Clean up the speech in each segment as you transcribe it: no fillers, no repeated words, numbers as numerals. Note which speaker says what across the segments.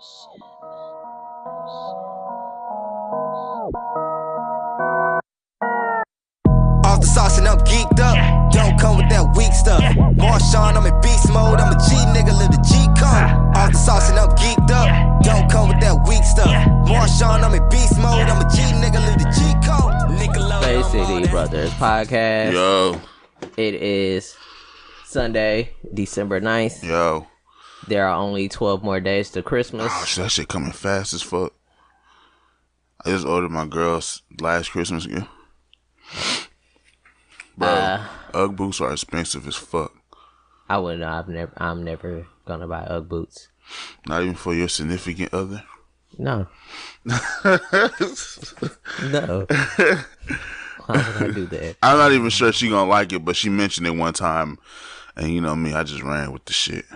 Speaker 1: Off the sauce and I'm geeked up. Don't come with that weak stuff. Marshawn, I'm in beast mode. I'm a G nigga, live the G code. Off the sauce and I'm geeked up. Don't come with that weak stuff. Marshawn, I'm in beast mode. I'm a G nigga, live the G code.
Speaker 2: Space City Brothers podcast.
Speaker 3: Yo.
Speaker 2: It is Sunday, December 9th.
Speaker 3: Yo.
Speaker 2: There are only 12 more days to Christmas.
Speaker 3: Oh, that shit coming fast as fuck. I just ordered my girl's last Christmas gift. Bro, Ugg boots are expensive as fuck.
Speaker 2: I wouldn't know. I'm never gonna buy Ugg boots.
Speaker 3: Not even for your significant other?
Speaker 2: No. No. Why would I do that?
Speaker 3: I'm not even sure she gonna like it, but she mentioned it one time, and you know me, I just ran with the shit.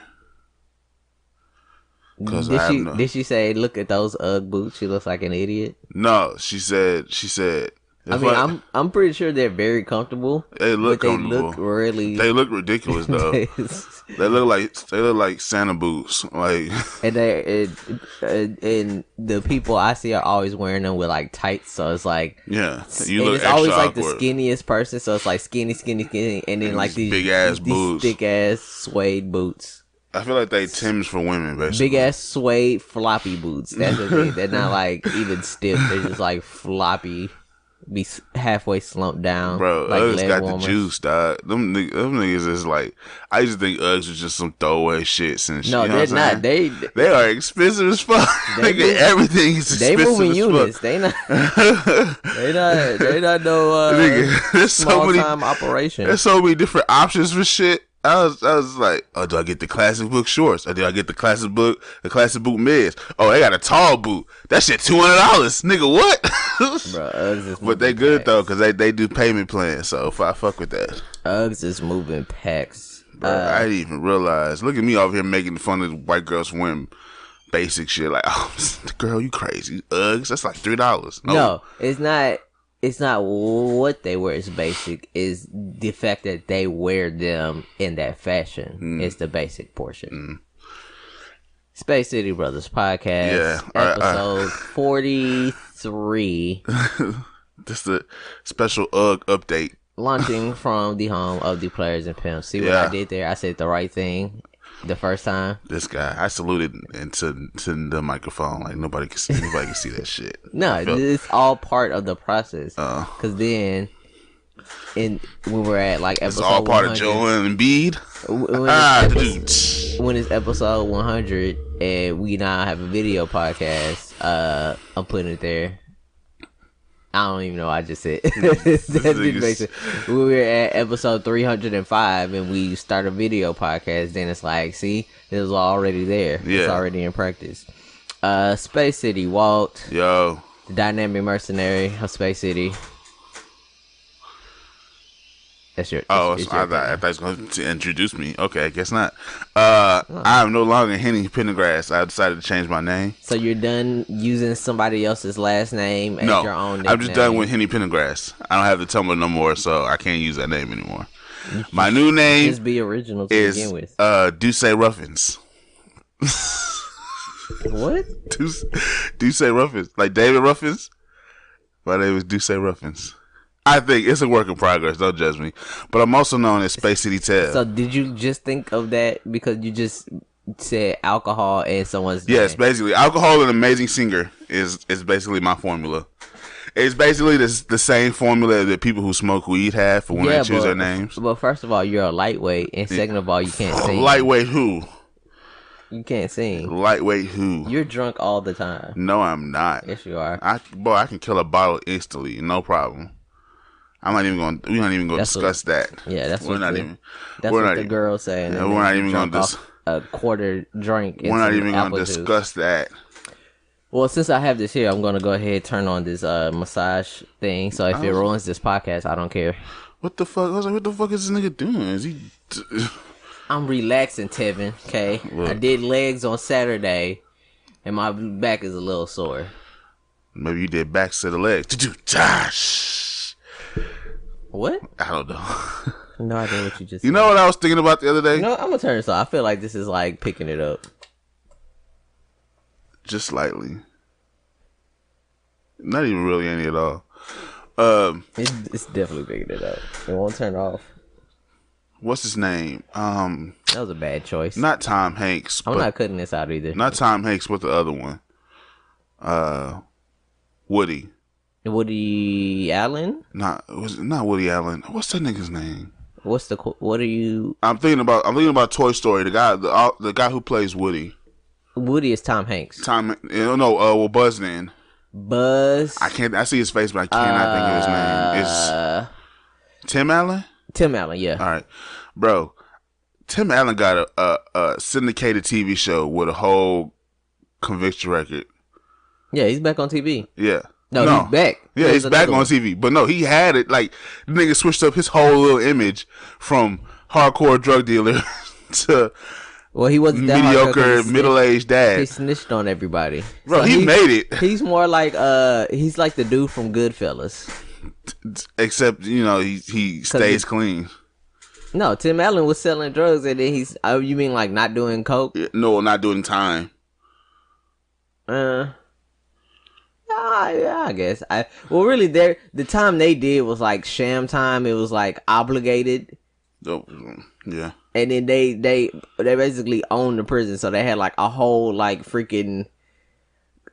Speaker 2: Did she say, "Look at those Ugg boots"? She looks like an idiot.
Speaker 3: No, she said.
Speaker 2: I mean, I'm pretty sure they're very comfortable.
Speaker 3: They look
Speaker 2: comfortable. They
Speaker 3: look ridiculous though. they look like Santa boots. Like,
Speaker 2: and the people I see are always wearing them with like tights. So it's like,
Speaker 3: yeah,
Speaker 2: it's always like the skinniest person. So it's like skinny, and then like these
Speaker 3: big ass boots,
Speaker 2: thick ass suede boots.
Speaker 3: I feel like they Timbs for women, basically.
Speaker 2: Big ass suede floppy boots. That's the thing. They're not like even stiff. They're just like floppy. Be halfway slumped down.
Speaker 3: Bro,
Speaker 2: like
Speaker 3: Uggs got
Speaker 2: warmers.
Speaker 3: the juice, dog. Them niggas is like, I used to think Uggs was just some throwaway shit. Since
Speaker 2: no,
Speaker 3: you know
Speaker 2: they're not. They
Speaker 3: are expensive as fuck. Everything is expensive.
Speaker 2: They moving
Speaker 3: as
Speaker 2: units.
Speaker 3: Fuck.
Speaker 2: They not. They not no
Speaker 3: nigga,
Speaker 2: small time operation.
Speaker 3: There's so many different options for shit. I was like, oh, do I get the classic boot shorts? Or do I get the classic boot mids? Oh, they got a tall boot. That shit $200, nigga. What?
Speaker 2: Bro, Uggs is
Speaker 3: but they good though, cause they do payment plans. So if I fuck with that,
Speaker 2: Uggs is moving packs.
Speaker 3: Bro, I didn't even realize. Look at me over here making fun of white girls wearing basic shit. Like, oh, girl, you crazy? Uggs, that's like $3.
Speaker 2: No, it's not. It's not what they wear is basic. Is the fact that they wear them in that fashion is the basic portion. Space City Brothers podcast, episode 43.
Speaker 3: This is a special UGG update.
Speaker 2: Launching from the home of the Players and Pimps. See what I did there? I said the right thing the first time.
Speaker 3: This guy, I saluted into the microphone like nobody can see that shit.
Speaker 2: No, it's all part of the process. Because then, when we're at like episode,
Speaker 3: it's all part of Joel and Embiid.
Speaker 2: When it's episode 100 and we now have a video podcast, I'm putting it there. I don't even know what I just said. We were at episode 305 and we start a video podcast. Then it's like, see, it was already there. Yeah. It's already in practice. Space City, Walt.
Speaker 3: Yo.
Speaker 2: The dynamic mercenary of Space City. That's your.
Speaker 3: I thought you was going to introduce me. Okay, I guess not. I am no longer Henny Pendergrass. I decided to change my name.
Speaker 2: So you're done using somebody else's last name as your own nickname?
Speaker 3: I'm just done with Henny Pendergrass. I don't have the Tumblr no more, so I can't use that name anymore. My new name
Speaker 2: just be original to begin with.
Speaker 3: Duce Ruffins.
Speaker 2: What?
Speaker 3: Duce Ruffins, like David Ruffins. My name is Duce Ruffins. I think it's a work in progress. Don't judge me. But I'm also known as Space City Tab.
Speaker 2: So did you just think of that because you just said alcohol and someone's name?
Speaker 3: Yes, basically. Alcohol and Amazing Singer is basically my formula. It's basically the same formula that people who smoke weed have for when they choose their names.
Speaker 2: But first of all, you're a lightweight. And second of all, you can't sing.
Speaker 3: Lightweight who?
Speaker 2: You can't sing.
Speaker 3: Lightweight who?
Speaker 2: You're drunk all the time.
Speaker 3: No, I'm not.
Speaker 2: Yes, you are.
Speaker 3: I can kill a bottle instantly. No problem. We're not even going to discuss that.
Speaker 2: Yeah, that's what the girl's saying.
Speaker 3: Yeah, we're not even going to
Speaker 2: a quarter drink.
Speaker 3: We're not even going to discuss that.
Speaker 2: Well, since I have this here, I'm going to go ahead and turn on this massage thing. So if it ruins this podcast, I don't care.
Speaker 3: What the fuck? I was like, what the fuck is this nigga doing? Is he?
Speaker 2: I'm relaxing, Tevin. Okay, I did legs on Saturday, and my back is a little sore.
Speaker 3: Maybe you did backs to the legs.
Speaker 2: What?
Speaker 3: I don't know.
Speaker 2: No idea what you just said.
Speaker 3: You know what I was thinking about the other day?
Speaker 2: No, I'm gonna turn this off. I feel like this is like picking it up.
Speaker 3: Just slightly. Not even really any at all.
Speaker 2: It's definitely bigger than that. It won't turn off.
Speaker 3: What's his name?
Speaker 2: That was a bad choice.
Speaker 3: Not Tom Hanks.
Speaker 2: I'm not cutting this out either.
Speaker 3: Not Tom Hanks. What's the other one? Woody.
Speaker 2: Woody Allen?
Speaker 3: Not Woody Allen. What's that nigga's name?
Speaker 2: What are you?
Speaker 3: I'm thinking about Toy Story. The guy who plays Woody.
Speaker 2: Woody is Tom Hanks.
Speaker 3: Buzz then.
Speaker 2: Buzz.
Speaker 3: I see his face, but I cannot think of his name. It's Tim Allen?
Speaker 2: Tim Allen, yeah.
Speaker 3: All right. Bro, Tim Allen got a syndicated TV show with a whole conviction record.
Speaker 2: Yeah, he's back on TV.
Speaker 3: Yeah.
Speaker 2: No, he's back.
Speaker 3: Yeah, he's back on TV. But no, he had it. Like, the nigga switched up his whole little image from hardcore drug dealer to
Speaker 2: he wasn't that
Speaker 3: mediocre middle-aged dad.
Speaker 2: He snitched on everybody.
Speaker 3: Bro, so he made it.
Speaker 2: He's more like he's like the dude from Goodfellas.
Speaker 3: Except, he stays clean.
Speaker 2: No, Tim Allen was selling drugs and then you mean like not doing coke?
Speaker 3: No, not doing time.
Speaker 2: Yeah, I guess. Really, the time they did was like sham time. It was like obligated.
Speaker 3: Oh, yeah.
Speaker 2: And then they basically owned the prison, so they had like a whole like freaking,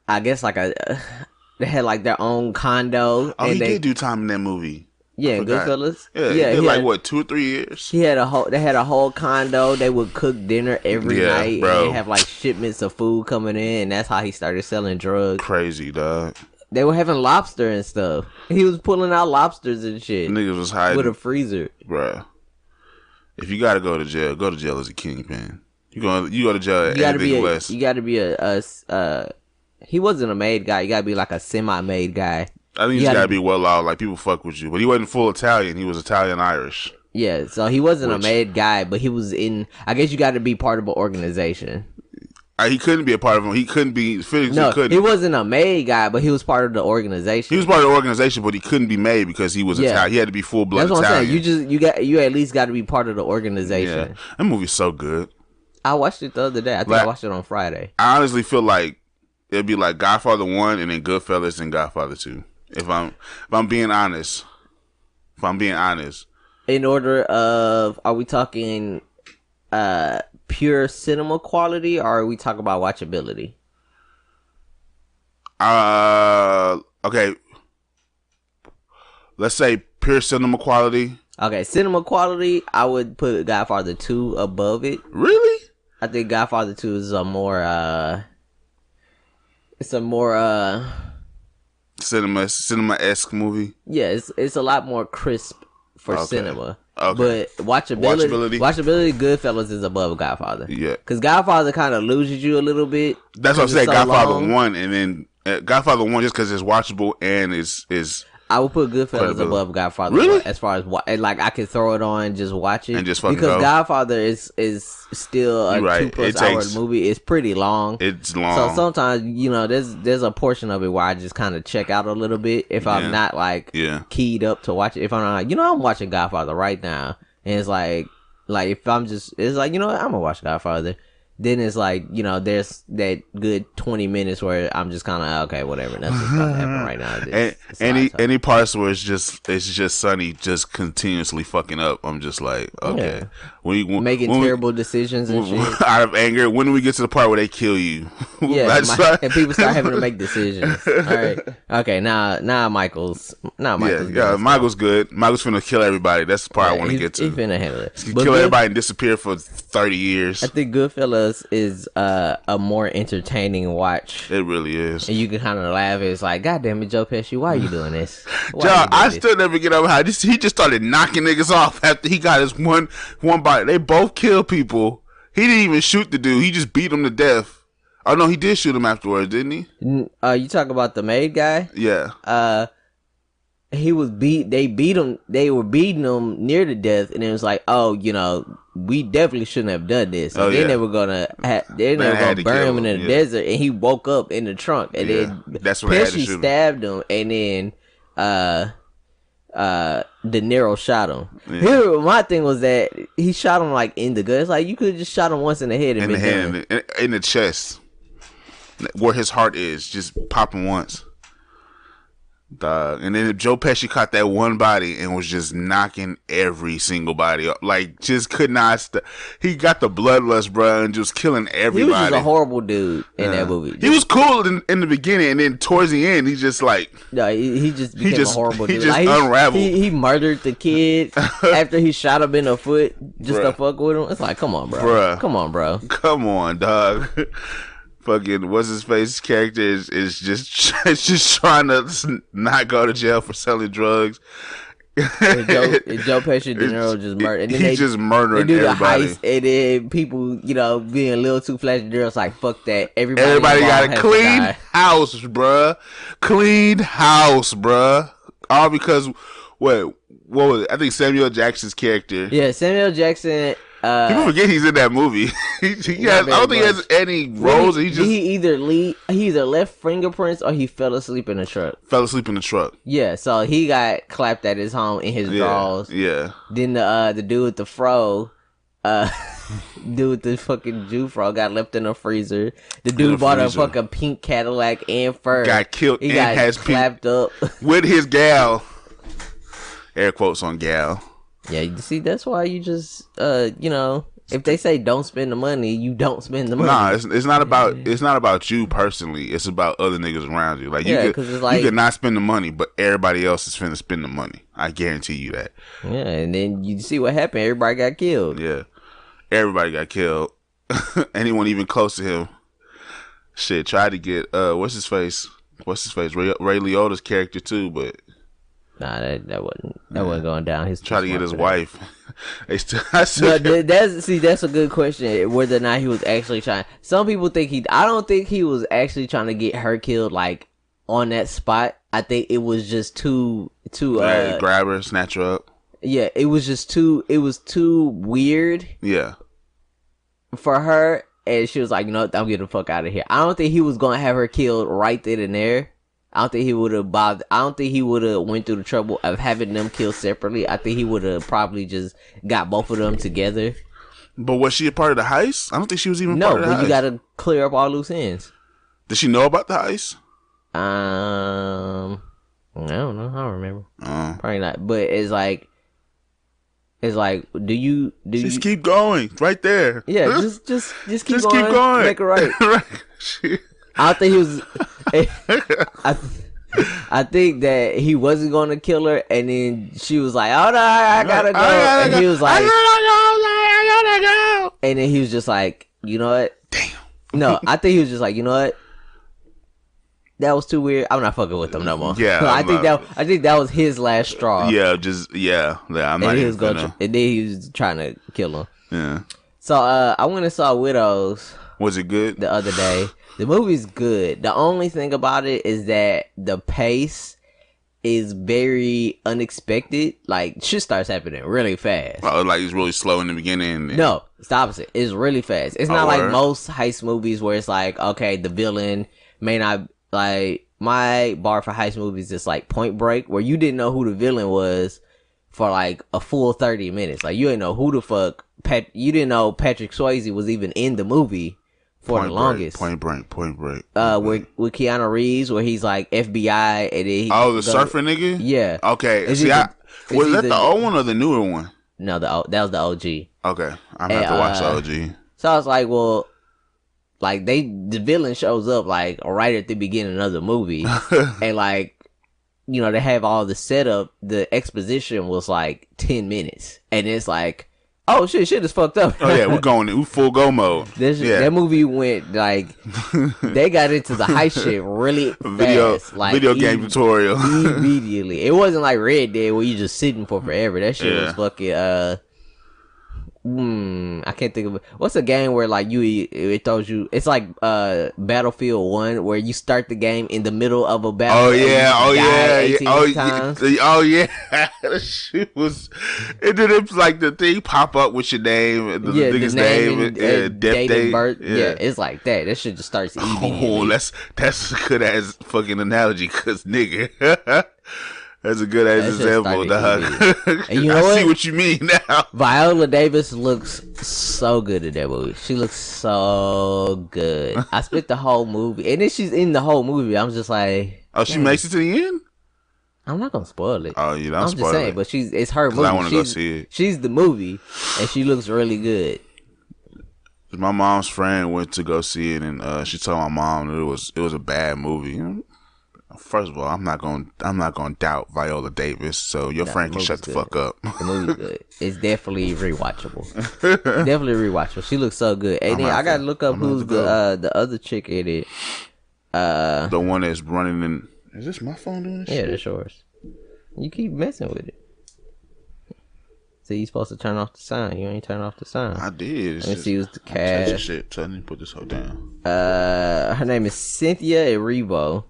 Speaker 2: I guess like they had like their own condo.
Speaker 3: Oh, he did do time in that movie.
Speaker 2: Yeah, Goodfellas.
Speaker 3: Yeah, he did like what, 2 or 3 years.
Speaker 2: They had a whole condo. They would cook dinner every night.
Speaker 3: Bro.
Speaker 2: And they have like shipments of food coming in. And that's how he started selling drugs.
Speaker 3: Crazy, dog.
Speaker 2: They were having lobster and stuff. He was pulling out lobsters and shit.
Speaker 3: Niggas was hiding
Speaker 2: with a freezer,
Speaker 3: bro. If you gotta go to jail as a kingpin. You go to jail at anything less.
Speaker 2: You gotta be he wasn't a made guy. You gotta be like a semi-made guy.
Speaker 3: I think you gotta be well off. Like, people fuck with you. But he wasn't full Italian. He was Italian-Irish.
Speaker 2: Yeah, so he wasn't a made guy, but he was in... I guess you gotta be part of an organization.
Speaker 3: He couldn't be a part of them. He couldn't be...
Speaker 2: He wasn't a made guy, but he was part of the organization.
Speaker 3: He was part of the organization, but he couldn't be made because he was Italian. He had to be full-blood Italian.
Speaker 2: That's what I'm saying. You at least got to be part of the organization.
Speaker 3: Yeah. That movie's so good.
Speaker 2: I watched it the other day. I think I watched it on Friday.
Speaker 3: I honestly feel like it'd be like Godfather 1 and then Goodfellas and Godfather 2. If I'm being honest.
Speaker 2: In order of... Are we talking... pure cinema quality, or are we talking about watchability?
Speaker 3: Okay. Let's say pure cinema quality.
Speaker 2: Okay, cinema quality, I would put Godfather 2 above it.
Speaker 3: Really?
Speaker 2: I think Godfather 2 is a more
Speaker 3: cinema-esque movie.
Speaker 2: Yeah, it's a lot more crisp for cinema.
Speaker 3: Okay.
Speaker 2: But watchability, Goodfellas is above Godfather.
Speaker 3: Yeah,
Speaker 2: because Godfather kind of loses you a little bit.
Speaker 3: That's what I'm saying. Godfather 1, and then Godfather 1 just because it's watchable and is.
Speaker 2: I would put Goodfellas above Godfather.
Speaker 3: Really?
Speaker 2: As far as like I could throw it on and just watch it
Speaker 3: and just fucking
Speaker 2: because
Speaker 3: go.
Speaker 2: Godfather is still a 2+ hour movie. It's pretty long.
Speaker 3: It's long.
Speaker 2: So sometimes there's a portion of it where I just kind of check out a little bit if I'm not like keyed up to watch it. If I'm not like I'm watching Godfather right now, and it's like if I'm just it's like I'm gonna watch Godfather. Then it's like, there's that good 20 minutes where I'm just kind of, okay, whatever. That's what's about to happen right now.
Speaker 3: Any parts where it's just Sonny just continuously fucking up. I'm just like, okay.
Speaker 2: Yeah. Making terrible decisions and shit.
Speaker 3: Out of anger. When do we get to the part where they kill you?
Speaker 2: Yeah, and people start having to make decisions. All right. Okay, now Michael's.
Speaker 3: Michael's good. Michael's finna kill everybody. That's the part I want to get to.
Speaker 2: He's finna handle it.
Speaker 3: He's kill everybody and disappear for 30 years.
Speaker 2: I think Goodfellas is a more entertaining watch.
Speaker 3: It really is,
Speaker 2: and you can kind of laugh. It's like, God damn it, Joe Pesci, why are you doing this?
Speaker 3: I still never get over how he just started knocking niggas off after he got his one bite. They both killed people. He didn't even shoot the dude. He just beat him to death. Oh no, he did shoot him afterwards, didn't he?
Speaker 2: You talk about the maid guy?
Speaker 3: Yeah.
Speaker 2: He was beat. They beat him. They were beating him near to death, and it was like, we definitely shouldn't have done this. So they were gonna burn him in the desert, and he woke up in the trunk, and then
Speaker 3: that's when Pesci
Speaker 2: stabbed him, and then De Niro shot him. Yeah. Here, my thing was that he shot him like in the gut. It's like you could have just shot him once in the head and
Speaker 3: in the chest. where his heart is, just popping once. Dog. And then Joe Pesci caught that one body and was just knocking every single body up. Like, just could not he got the bloodlust, bro, and just killing everybody.
Speaker 2: He was just a horrible dude in that movie.
Speaker 3: He was cool in the beginning, and then towards the end, he's just like...
Speaker 2: No, he just became a horrible dude.
Speaker 3: He just unraveled.
Speaker 2: He murdered the kid after he shot him in the foot just to fuck with him. It's like, come on, bro. Come on, bro.
Speaker 3: Come on, dog. Fucking what's his face character is just trying to not go to jail for selling drugs.
Speaker 2: And Joe Pesci De Niro just murdered.
Speaker 3: He's just murdering everybody.
Speaker 2: Heist, and then people, being a little too flashy. They're just like, fuck that. Everybody
Speaker 3: got a clean house, bruh. Clean house, bruh. All because what was it? I think Samuel Jackson's character.
Speaker 2: Yeah, Samuel Jackson.
Speaker 3: People forget he's in that movie. I don't think he has any roles.
Speaker 2: He either left fingerprints or he fell asleep in the truck. Yeah, so he got clapped at his home in his drawers.
Speaker 3: Yeah.
Speaker 2: Then the dude with the fro, dude with the fucking Jew fro got left in the freezer. The dude bought a fucking pink Cadillac and fur.
Speaker 3: Got killed
Speaker 2: he
Speaker 3: and
Speaker 2: got
Speaker 3: has
Speaker 2: clapped up
Speaker 3: with his gal. Air quotes on gal.
Speaker 2: Yeah, you see, that's why you just, if they say don't spend the money, you don't spend the money.
Speaker 3: Nah, it's not about you personally. It's about other niggas around you. Like, you could not spend the money, but everybody else is finna spend the money. I guarantee you that.
Speaker 2: Yeah, and then you see what happened. Everybody got killed.
Speaker 3: Yeah, everybody got killed. Anyone even close to him, shit, tried to get what's his face? Ray Liotta's character too, but.
Speaker 2: Nah, that wasn't going down. He's
Speaker 3: trying to get his wife.
Speaker 2: That's a good question. Whether or not he was actually trying. Some people think I don't think he was actually trying to get her killed like on that spot. I think it was just too
Speaker 3: grab her, snatch her up.
Speaker 2: Yeah, it was just too weird. Yeah, for her, and she was like, I'm getting the fuck out of here. I don't think he was gonna have her killed right then and there. I don't think he would have bothered. I don't think he would have went through the trouble of having them killed separately. I think he would have probably just got both of them together.
Speaker 3: But was she a part of the heist? I don't think she was even part of the heist. No, but
Speaker 2: you got to clear up all loose ends.
Speaker 3: Did she know about the heist?
Speaker 2: I don't know. I don't remember. Probably not. But it's like, do you
Speaker 3: keep going right there?
Speaker 2: Yeah, just keep going. Make it right. Right. I don't think he was. I think that he wasn't going to kill her, and then she was like, "Oh no, I gotta go," and he was like, "I gotta go," and then he was just like, "You know what? Damn." No, I think he was just like, "You know what? That was too weird. I'm not fucking with them no more." Yeah, I think that was his last straw.
Speaker 3: Yeah, I'm not.
Speaker 2: And then he was trying to kill him. Yeah. So I went and saw Widows.
Speaker 3: Was it good?
Speaker 2: The other day. The movie's good. The only thing about it is that the pace is very unexpected. Like, shit starts happening really fast.
Speaker 3: Oh, like it's really slow in the beginning?
Speaker 2: No, it's the opposite. It's really fast. It's not like most heist movies where it's like, okay, the villain may not, like, my bar for heist movies is like Point Break, where you didn't know who the villain was for like a full 30 minutes. Like, you didn't know who the fuck, you didn't know Patrick Swayze was even in the movie. For the longest.
Speaker 3: Point break.
Speaker 2: With Keanu Reeves, where he's like FBI, and then
Speaker 3: the surfer nigga?
Speaker 2: Yeah.
Speaker 3: Okay. Was that the old one or the newer one?
Speaker 2: No, that was the OG.
Speaker 3: Okay. I'm gonna have to watch the OG.
Speaker 2: So I was like, well, like the villain shows up like right at the beginning of the movie, and like, they have all the setup. The exposition was like 10 minutes, and it's like, oh shit is fucked up.
Speaker 3: Oh yeah, we're full go mode.
Speaker 2: That movie went like they got into the heist shit really fast. Like
Speaker 3: video game tutorial.
Speaker 2: Immediately. It wasn't like Red Dead where you just sitting for forever. That shit was fucking I can't think of it. What's a game where like it throws you? It's like Battlefield 1 where you start the game in the middle of a battle.
Speaker 3: Oh yeah. That shit was. And then it's like the thing pop up with your name, the nigga's name, and death date.
Speaker 2: Birth. Yeah, it's like that. That shit just starts immediately.
Speaker 3: Oh, that's a good ass fucking analogy, cause nigga. That's a good ass
Speaker 2: That shit
Speaker 3: example,
Speaker 2: started
Speaker 3: dog.
Speaker 2: TV. And you know
Speaker 3: I
Speaker 2: what?
Speaker 3: see what you mean now.
Speaker 2: Viola Davis looks so good in that movie. She looks so good. I spent the whole movie, and then she's in the whole movie. I'm just like,
Speaker 3: Oh, she
Speaker 2: dang.
Speaker 3: makes it to the end?
Speaker 2: I'm not gonna spoil it.
Speaker 3: Oh, you don't
Speaker 2: I'm
Speaker 3: spoil
Speaker 2: just saying,
Speaker 3: it.
Speaker 2: but it's her
Speaker 3: 'Cause
Speaker 2: movie.
Speaker 3: I wanna go see it.
Speaker 2: She's the movie, and she looks really good.
Speaker 3: My mom's friend went to go see it, and she told my mom that it was a bad movie. You know? First of all, I'm not gonna doubt Viola Davis, so your friend can shut the fuck up.
Speaker 2: The movie's good. It's definitely rewatchable. Definitely rewatchable. She looks so good. And then I gotta look up who's the other chick in it.
Speaker 3: The one that's running in. Is this my phone doing this?
Speaker 2: Yeah,
Speaker 3: shit?
Speaker 2: that's yours. You keep messing with it. So you supposed to turn off the sound. You ain't turn off the sound.
Speaker 3: I did.
Speaker 2: Let me see who's the
Speaker 3: I'm touching
Speaker 2: cast.
Speaker 3: shit. So I need to put this whole down.
Speaker 2: Her name is Cynthia Erivo.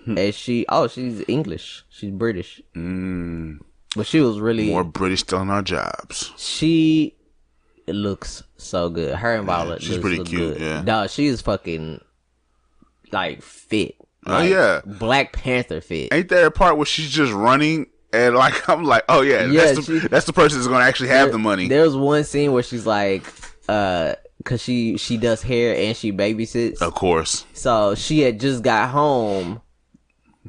Speaker 2: And she's English. She's British. But she was really
Speaker 3: More British than our jobs.
Speaker 2: She looks so good. Her and Violet
Speaker 3: she's pretty cute,
Speaker 2: good.
Speaker 3: yeah.
Speaker 2: Dog, she is fucking like fit.
Speaker 3: Oh,
Speaker 2: Like,
Speaker 3: yeah.
Speaker 2: Black Panther fit.
Speaker 3: Ain't there a part where she's just running and like I'm like, oh yeah,
Speaker 2: Yeah,
Speaker 3: that's the person that's gonna actually have the money.
Speaker 2: There's one scene where she's like, cause she does hair and she babysits.
Speaker 3: Of course.
Speaker 2: So she had just got home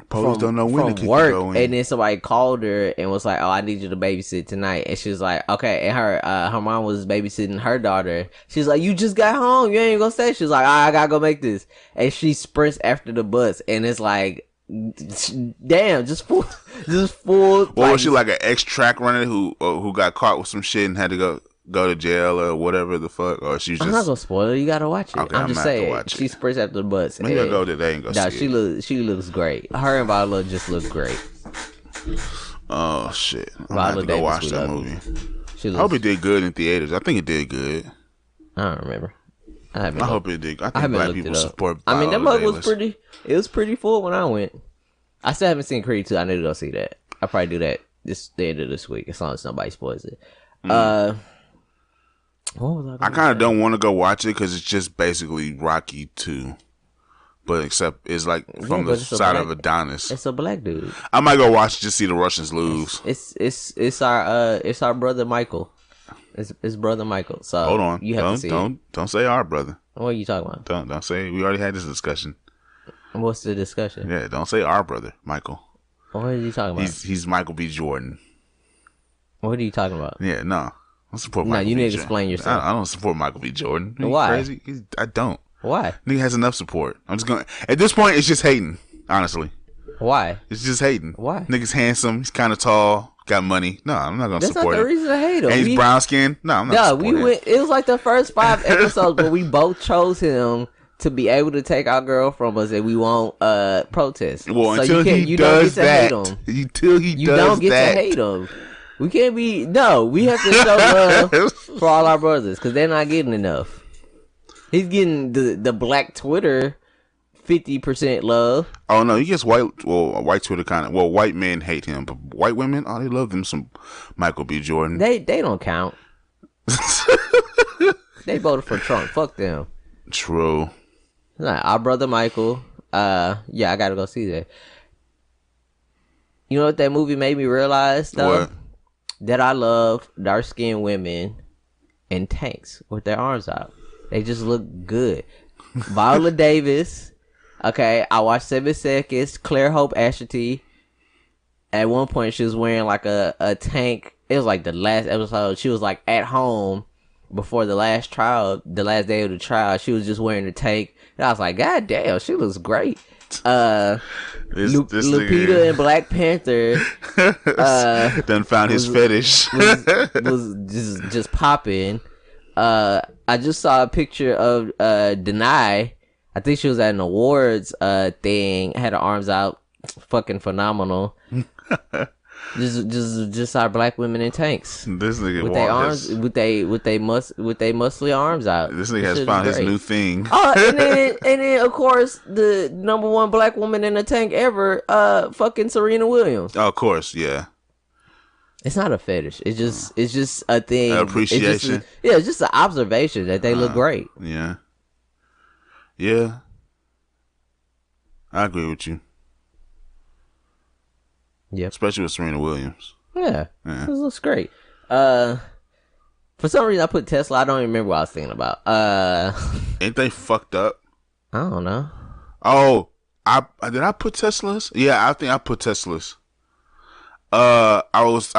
Speaker 3: Police don't know when to
Speaker 2: from
Speaker 3: kick
Speaker 2: work,
Speaker 3: you go in.
Speaker 2: and then somebody called her and was like, "Oh, I need you to babysit tonight." And she was like, "Okay." And her mom was babysitting her daughter. She's like, "You just got home. You ain't gonna stay." She's like, "I gotta go make this." And she sprints after the bus, and it's like, damn, just full.
Speaker 3: What was she like an ex-track runner who got caught with some shit and had to go to jail or whatever the fuck, or she's just.
Speaker 2: I'm not gonna spoil it. You gotta watch it.
Speaker 3: Okay,
Speaker 2: I'm
Speaker 3: I'm
Speaker 2: just
Speaker 3: gonna have to
Speaker 2: saying.
Speaker 3: watch it.
Speaker 2: She sprints after the bus.
Speaker 3: Maybe I'll go today and go
Speaker 2: Nah,
Speaker 3: see it.
Speaker 2: she looks great. Her and Viola just look great.
Speaker 3: Oh shit! I'm gonna
Speaker 2: Viola
Speaker 3: have to go
Speaker 2: Davis,
Speaker 3: watch
Speaker 2: we
Speaker 3: that
Speaker 2: love
Speaker 3: movie.
Speaker 2: She
Speaker 3: I
Speaker 2: looks,
Speaker 3: hope it did good in theaters. I think it did good.
Speaker 2: I don't remember. I
Speaker 3: hope it did. I
Speaker 2: I
Speaker 3: think
Speaker 2: haven't
Speaker 3: black
Speaker 2: looked
Speaker 3: people
Speaker 2: it up.
Speaker 3: support.
Speaker 2: I mean, that
Speaker 3: Viola
Speaker 2: mug was
Speaker 3: Davis.
Speaker 2: pretty. It was pretty full when I went. I still haven't seen Creed 2. I need to go see that. I'll probably do that the end of this week as long as nobody spoils it. What was
Speaker 3: I kind of don't want to go watch it because it's just basically Rocky 2, but except it's like from
Speaker 2: but
Speaker 3: the
Speaker 2: it's a
Speaker 3: side
Speaker 2: black-
Speaker 3: of Adonis.
Speaker 2: It's a black dude.
Speaker 3: I might go watch it just see the Russians lose.
Speaker 2: It's our brother Michael. It's brother Michael. So
Speaker 3: Hold on,
Speaker 2: you have to see it.
Speaker 3: don't say our brother.
Speaker 2: What are you talking about?
Speaker 3: Don't say we already had this discussion.
Speaker 2: What's the discussion?
Speaker 3: Yeah, don't say our brother, Michael.
Speaker 2: What are you talking about?
Speaker 3: He's Michael B. Jordan.
Speaker 2: What are you talking about?
Speaker 3: Yeah, no, I don't support.
Speaker 2: No,
Speaker 3: Michael
Speaker 2: you
Speaker 3: B.
Speaker 2: need to
Speaker 3: Jordan.
Speaker 2: explain yourself.
Speaker 3: I don't support Michael B. Jordan. Are you
Speaker 2: Why?
Speaker 3: Crazy? I don't.
Speaker 2: Why?
Speaker 3: Nigga has enough support. I'm just going. At this point, it's just hating. Honestly,
Speaker 2: Why?
Speaker 3: it's just hating.
Speaker 2: Why?
Speaker 3: Nigga's handsome. He's kind of tall. Got money. No, I'm not gonna
Speaker 2: That's not
Speaker 3: support
Speaker 2: the
Speaker 3: him.
Speaker 2: reason to hate him.
Speaker 3: And he's brown skin. No, I'm not.
Speaker 2: No,
Speaker 3: supporting
Speaker 2: we
Speaker 3: him.
Speaker 2: went. It was like the first 5 episodes where we both chose him to be able to take our girl from us, and we won't protest.
Speaker 3: Well,
Speaker 2: So
Speaker 3: until he does that, until he
Speaker 2: you
Speaker 3: does
Speaker 2: don't get
Speaker 3: that,
Speaker 2: to hate him. We can't be. No, we have to show love for all our brothers because they're not getting enough. He's getting the black Twitter 50% love.
Speaker 3: Oh no, he gets white. Well, white Twitter kind of. Well, white men hate him, but white women, oh, they love them some Michael B. Jordan.
Speaker 2: They don't count. They voted for Trump. Fuck them.
Speaker 3: True.
Speaker 2: Like our brother Michael. Yeah, I gotta go see that. You know what that movie made me realize though?
Speaker 3: What?
Speaker 2: That I love dark skinned women in tanks with their arms out. They just look good. Viola Davis. Okay, I watched 7 Seconds. Claire Hope Asherty. At one point, she was wearing like a tank. It was like the last episode. She was like at home before the last trial, the last day of the trial. She was just wearing a tank. And I was like, God damn, she looks great.
Speaker 3: This
Speaker 2: Lupita in Black Panther
Speaker 3: done found his fetish.
Speaker 2: was just popping. I just saw a picture of Denai. I think she was at an awards thing. Had her arms out, fucking phenomenal. just our black women in tanks
Speaker 3: This nigga
Speaker 2: with their arms, with they muscly arms out.
Speaker 3: This nigga
Speaker 2: This
Speaker 3: has
Speaker 2: shit
Speaker 3: found
Speaker 2: is
Speaker 3: his
Speaker 2: great.
Speaker 3: new thing.
Speaker 2: Oh, and then of course the number one black woman in the tank ever, fucking Serena Williams.
Speaker 3: Oh, of course, yeah.
Speaker 2: It's not a fetish. It's just a thing.
Speaker 3: Appreciation.
Speaker 2: It's just an observation that they look great.
Speaker 3: Yeah. Yeah. I agree with you.
Speaker 2: Yep.
Speaker 3: Especially with Serena Williams.
Speaker 2: Yeah. This looks great. For some reason I put Tesla. I don't even remember what I was thinking about.
Speaker 3: Ain't they fucked up?
Speaker 2: I don't know.
Speaker 3: Oh, did I put Teslas? Yeah, I think I put Teslas. I was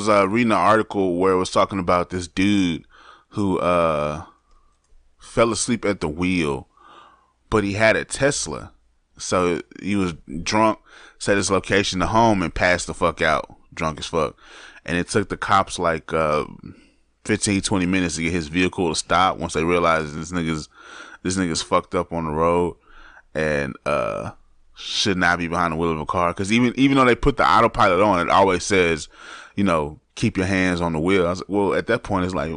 Speaker 3: reading an article where it was talking about this dude who fell asleep at the wheel, but he had a Tesla. So he was drunk, set his location to home, and passed the fuck out, drunk as fuck. And it took the cops like 15, 20 minutes to get his vehicle to stop once they realized this nigga's fucked up on the road and should not be behind the wheel of a car. Because even though they put the autopilot on, it always says, you know, keep your hands on the wheel. I was like, well, at that point, it's like,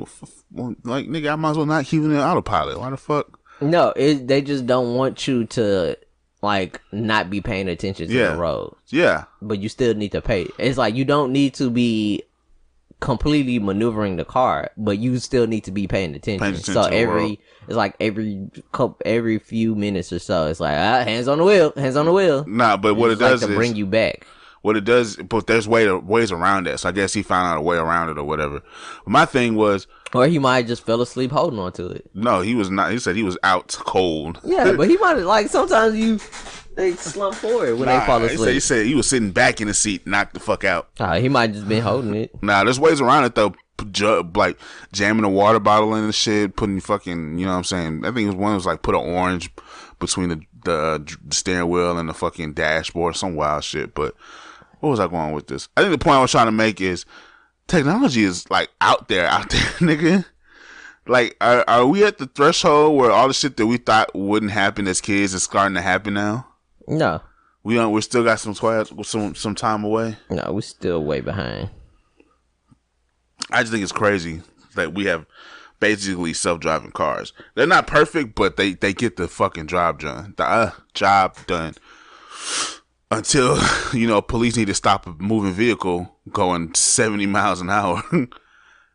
Speaker 3: like, nigga, I might as well not keep it in autopilot. Why the fuck?
Speaker 2: No, they just don't want you to, like, not be paying attention to the road.
Speaker 3: Yeah.
Speaker 2: But you still need to pay. It's like you don't need to be completely maneuvering the car, but you still need to be paying attention. So it's like every few minutes or so, it's like hands on the wheel.
Speaker 3: Nah, but what it does
Speaker 2: is bring you back.
Speaker 3: What it does, but there's ways around that. So I guess he found out a way around it or whatever. But my thing was,
Speaker 2: or he might have just fell asleep holding on to it.
Speaker 3: No, he was not. He said he was out cold.
Speaker 2: Yeah, but he might have, like, sometimes they slump forward when they fall asleep.
Speaker 3: He said he was sitting back in the seat, knocked the fuck out.
Speaker 2: He might have just been holding it.
Speaker 3: Nah, there's ways around it though. Like jamming a water bottle in the shit, putting fucking, you know what I'm saying? I think one was like put an orange between the steering wheel and the fucking dashboard, some wild shit. But what was I going with this? I think the point I was trying to make is technology is like out there, nigga. Like, are we at the threshold where all the shit that we thought wouldn't happen as kids is starting to happen now?
Speaker 2: No,
Speaker 3: we still got some time away.
Speaker 2: No, we're still way behind.
Speaker 3: I just think it's crazy that we have basically self-driving cars. They're not perfect, but they get the fucking job done. Job done. Until, you know, police need to stop a moving vehicle going 70 miles an hour.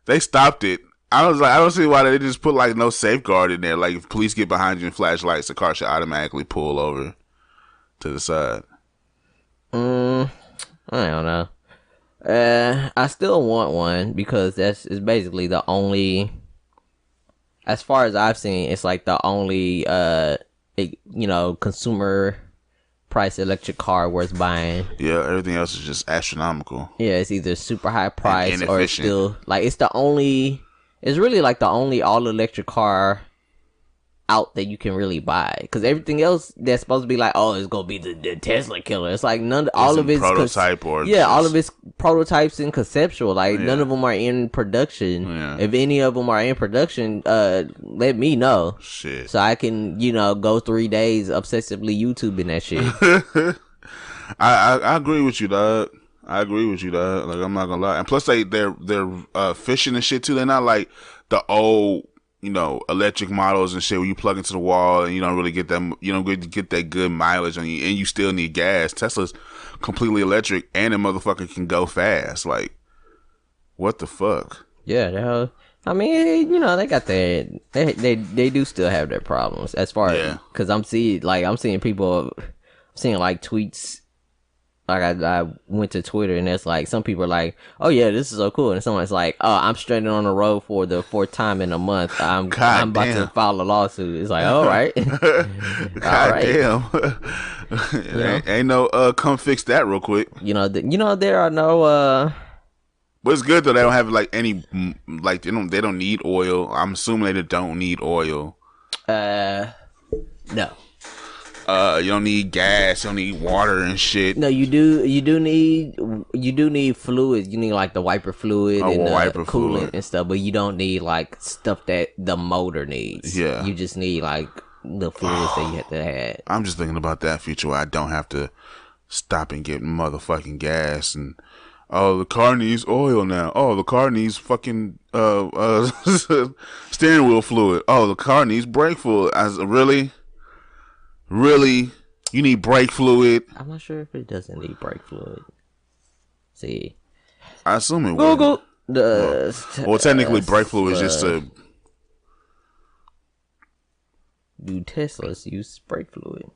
Speaker 3: They stopped it. I was like, I don't see why they just put like no safeguard in there. Like, if police get behind you and flash lights, the car should automatically pull over to the side.
Speaker 2: I don't know. I still want one because it's basically the only, as far as I've seen, it's like the only consumer price electric car worth buying.
Speaker 3: Yeah, everything else is just astronomical.
Speaker 2: Yeah, it's either super high price or it's still like it's really like the only all electric car out that you can really buy, because everything else that's supposed to be like, oh, it's gonna be the Tesla killer. It's like all of it's
Speaker 3: prototype
Speaker 2: all of it's prototypes and conceptual. Like none of them are in production. Yeah. If any of them are in production, let me know.
Speaker 3: Shit.
Speaker 2: So I can go 3 days obsessively YouTubing that shit.
Speaker 3: I agree with you, dog. Like, I'm not gonna lie. And plus they're fishing and shit too. They're not like the old, electric models and shit where you plug into the wall and you don't really get that, get that good mileage on you, and you still need gas. Tesla's completely electric and the motherfucker can go fast. Like, what the fuck?
Speaker 2: Yeah, I mean, they got their, they do still have their problems as far as, because I'm seeing people, like tweets. Like I went to Twitter and it's like some people are like, oh yeah, this is so cool, and someone's like, oh, I'm stranded on the road for the 4th time in a month. I'm about to file a lawsuit. It's like, all right.
Speaker 3: Damn. Ain't no come fix that real quick.
Speaker 2: There are no
Speaker 3: but it's good though. They don't have like any, like they don't need oil. I'm assuming they don't need oil.
Speaker 2: No.
Speaker 3: You don't need gas. You don't need water and shit.
Speaker 2: No, you do need fluids. You need like the wiper fluid and the coolant and stuff, but you don't need like stuff that the motor needs.
Speaker 3: Yeah,
Speaker 2: you just need like the fluids that you have to have.
Speaker 3: I'm just thinking about that future where I don't have to stop and get motherfucking gas, and the car needs oil now. The car needs fucking steering wheel fluid. The car needs brake fluid. Really? You need brake fluid?
Speaker 2: I'm not sure if it doesn't need brake fluid. See,
Speaker 3: I assume it
Speaker 2: Google
Speaker 3: would. Well, technically, brake fluid is just a.
Speaker 2: Do Teslas use brake fluid?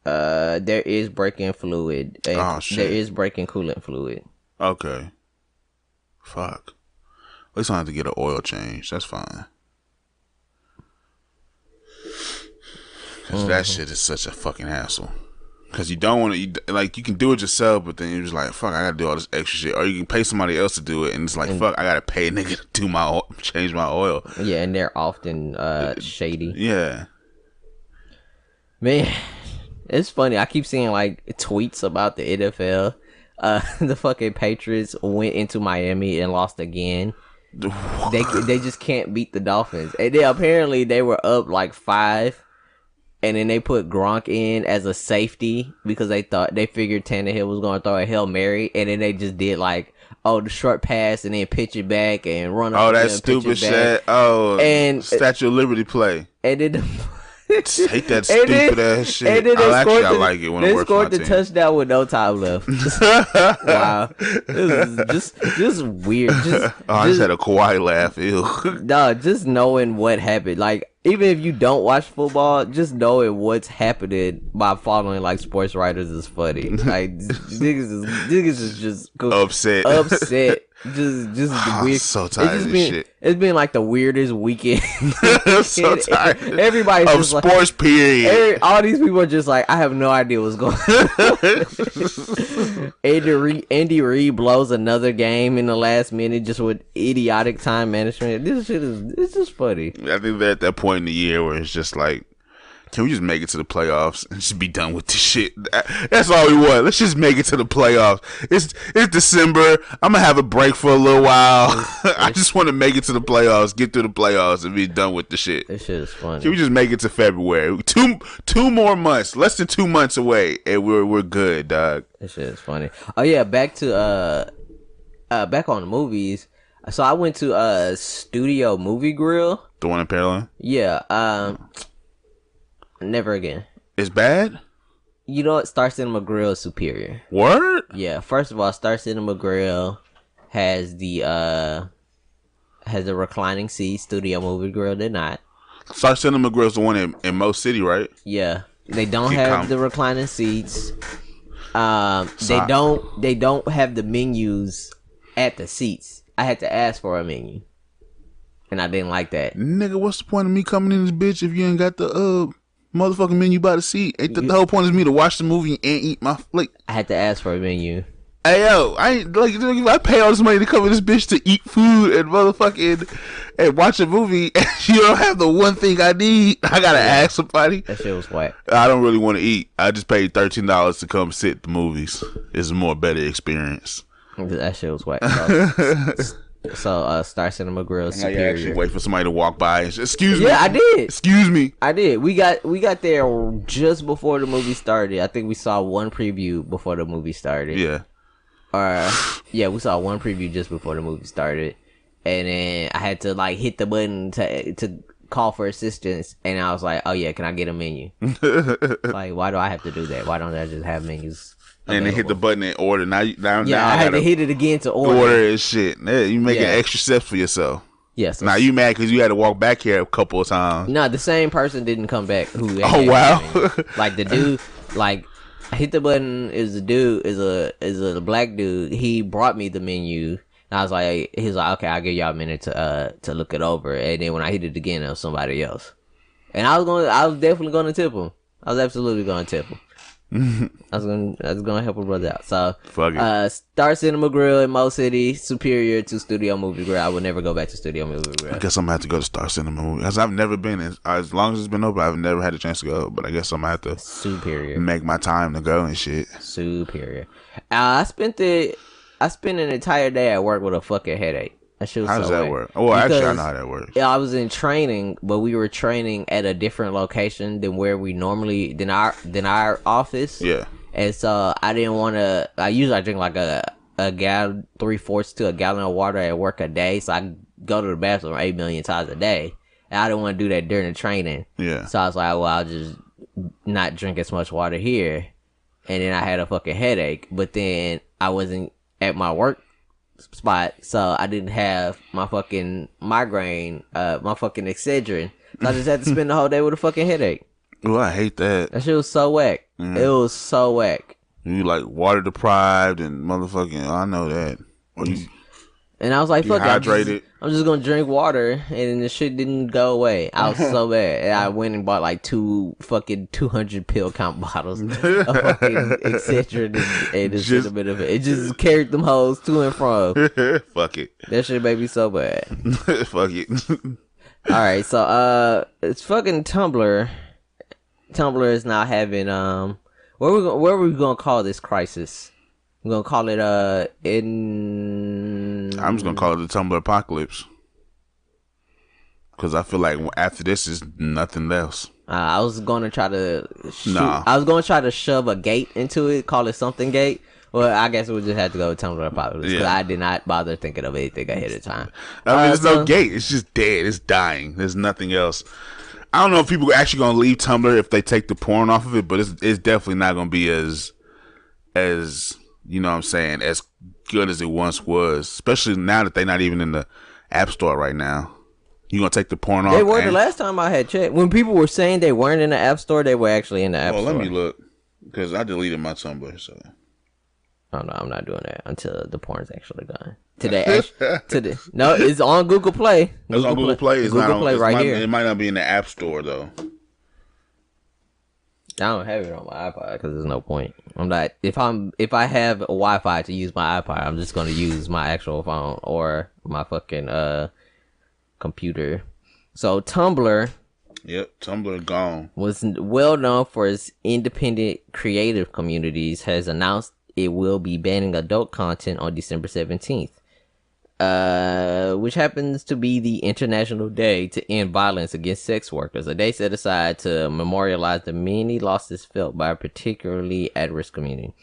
Speaker 2: There is break-in fluid. And
Speaker 3: Oh, shit.
Speaker 2: There is break-in coolant fluid.
Speaker 3: Okay. Fuck. At least I don't have to get an oil change. That's fine. Because that shit is such a fucking hassle. Because you don't want to, like, you can do it yourself, but then you're just like, fuck, I gotta do all this extra shit. Or you can pay somebody else to do it, and it's like, fuck, I gotta pay a nigga to do my oil, change my oil.
Speaker 2: Yeah, and they're often shady.
Speaker 3: Yeah.
Speaker 2: Man, it's funny. I keep seeing, like, tweets about the NFL. The fucking Patriots went into Miami and lost again. They just can't beat the Dolphins. And then apparently they were up, like, 5. And then they put Gronk in as a safety because they figured Tannehill was going to throw a Hail Mary. And then they just did like, the short pass and then pitch it back and run up.
Speaker 3: Oh, that stupid shit. Oh, and Statue of Liberty play.
Speaker 2: And then
Speaker 3: just hate that stupid ass shit. And then I like it when it works for my team.
Speaker 2: They scored the touchdown with no time left. Wow. This is just weird.
Speaker 3: I just had a Kawhi laugh. Ew.
Speaker 2: No, just knowing what happened. Like, even if you don't watch football, just knowing what's happening by following like sports writers is funny. Like niggas is just
Speaker 3: upset.
Speaker 2: Just the weird.
Speaker 3: So tired of this shit.
Speaker 2: It's been like the weirdest weekend.
Speaker 3: I'm so tired.
Speaker 2: Everybody's
Speaker 3: of
Speaker 2: just
Speaker 3: sports.
Speaker 2: Like,
Speaker 3: period.
Speaker 2: All these people are just like, I have no idea what's going on. Andy Reid blows another game in the last minute just with idiotic time management. This shit it's just funny.
Speaker 3: I think they're at that point in the year where it's just like, can we just make it to the playoffs and just be done with this shit? That's all we want. Let's just make it to the playoffs. It's December. I'm gonna have a break for a little while. I just want to make it to the playoffs, get through the playoffs, and be done with the shit.
Speaker 2: This shit is funny.
Speaker 3: Can we just make it to February? Two more months, less than 2 months away, and we're good, dog.
Speaker 2: This shit is funny. Oh yeah, back to back on the movies. So I went to Studio Movie Grill.
Speaker 3: The one in Pearland?
Speaker 2: Yeah. Never again.
Speaker 3: It's bad?
Speaker 2: You know what? Star Cinema Grill is superior.
Speaker 3: Word?
Speaker 2: Yeah. First of all, Star Cinema Grill has the reclining seat. Studio Movie Grill did not.
Speaker 3: Star Cinema Grill is the one in Mo City, right?
Speaker 2: Yeah. They don't have the reclining seats. They don't have the menus at the seats. I had to ask for a menu, and I didn't like that.
Speaker 3: Nigga, what's the point of me coming in this bitch if you ain't got the motherfucking menu by the seat? Ain't the whole point is me to watch the movie and eat my like.
Speaker 2: I had to ask for a menu.
Speaker 3: Hey yo, I pay all this money to come in this bitch to eat food and motherfucking and watch a movie, and you don't have the one thing I need. I gotta ask somebody.
Speaker 2: That shit was whack.
Speaker 3: I don't really want to eat. I just paid $13 to come sit at the movies. It's a more better experience.
Speaker 2: That shit was whack. So Star Cinema Grill is superior.
Speaker 3: You actually wait for somebody to walk by and say, excuse me.
Speaker 2: Yeah, I did.
Speaker 3: Excuse me.
Speaker 2: I did. We got there just before the movie started. I think we saw one preview before the movie started.
Speaker 3: Yeah.
Speaker 2: We saw one preview just before the movie started, and then I had to like hit the button to call for assistance, and I was like, "Oh yeah, can I get a menu?" Like, why do I have to do that? Why don't I just have menus?
Speaker 3: And then hit the button and order. Now
Speaker 2: I had to hit it again to order.
Speaker 3: Order and shit. Yeah, you making extra steps for yourself.
Speaker 2: Yes.
Speaker 3: Now you mad because you had to walk back here a couple of times.
Speaker 2: No, the same person didn't come back.
Speaker 3: Oh wow!
Speaker 2: Like the dude, like I hit the button. Is a black dude. He brought me the menu. And I was like, he's like, okay, I'll give y'all a minute to look it over. And then when I hit it again, it was somebody else. And I was definitely gonna tip him. I was absolutely gonna tip him. I was gonna help a brother out. So
Speaker 3: fuck it.
Speaker 2: Star Cinema Grill in Mo City, superior to Studio Movie Grill. I would never go back to Studio Movie Grill.
Speaker 3: I guess I'm gonna have to go to Star Cinema Movie because I've never been. As long as it's been open, I've never had a chance to go. But I guess I'm gonna have to
Speaker 2: superior
Speaker 3: make my time to go and shit.
Speaker 2: Superior. I spent an entire day at work with a fucking headache.
Speaker 3: How does that work? Oh, actually, I know how that works.
Speaker 2: Yeah, I was in training, but we were training at a different location than where we normally than our office.
Speaker 3: Yeah.
Speaker 2: And so I didn't want to. I usually drink like a gallon, 3/4 to a gallon of water at work a day. So I go to the bathroom 8 million times a day, and I didn't want to do that during the training.
Speaker 3: Yeah.
Speaker 2: So I was like, well, I'll just not drink as much water here, and then I had a fucking headache. But then I wasn't at my work spot, so I didn't have my fucking migraine, my fucking Excedrin. So I just had to spend the whole day with a fucking headache.
Speaker 3: Oh, I hate that.
Speaker 2: That shit was so whack. It was so whack.
Speaker 3: You like water deprived and motherfucking. I know that. Or you
Speaker 2: And I was like, fuck
Speaker 3: dehydrated.
Speaker 2: it. I'm just gonna drink water, and the shit didn't go away. I was so bad. And I went and bought like 2 fucking 200 pill count bottles of fucking Excedrin and just a bit of it. It just carried them hoes to and from.
Speaker 3: Fuck it.
Speaker 2: That shit made me so bad.
Speaker 3: Fuck it.
Speaker 2: All right, so it's fucking Tumblr. Tumblr is now having what are we gonna call this crisis? We're gonna call it
Speaker 3: I'm just gonna call it the Tumblr apocalypse. Cause I feel like after this is nothing else.
Speaker 2: I was gonna try to
Speaker 3: Nah.
Speaker 2: I was gonna try to shove a gate into it, call it something gate. Well, I guess we'll just have to go with Tumblr apocalypse because
Speaker 3: Yeah.
Speaker 2: I did not bother thinking of anything ahead of time.
Speaker 3: I mean, there's no gate. It's just dead. It's dying. There's nothing else. I don't know if people are actually gonna leave Tumblr if they take the porn off of it, but it's definitely not gonna be as you know what I'm saying, as good as it once was. Especially now that they're not even in the App Store right now. You gonna take the porn off?
Speaker 2: They were the last time I had checked. When people were saying they weren't in the App Store, they were actually in the App Store.
Speaker 3: Let me look because I deleted my Tumblr. So.
Speaker 2: Oh no, I'm not doing that until the porn's actually gone. Today, no, it's on Google Play.
Speaker 3: It's on Google Play. It's
Speaker 2: Google
Speaker 3: not on,
Speaker 2: Play right here.
Speaker 3: It might not be in the App Store though.
Speaker 2: I don't have it on my iPod because there's no point. I'm not. If I have a Wi-Fi to use my iPod, I'm just gonna use my actual phone or my fucking computer. So Tumblr.
Speaker 3: Yep, Tumblr gone.
Speaker 2: Was well known for its independent creative communities. Has announced it will be banning adult content on December 17th. Which happens to be the International Day to End Violence Against Sex Workers, a day set aside to memorialize the many losses felt by a particularly at-risk community.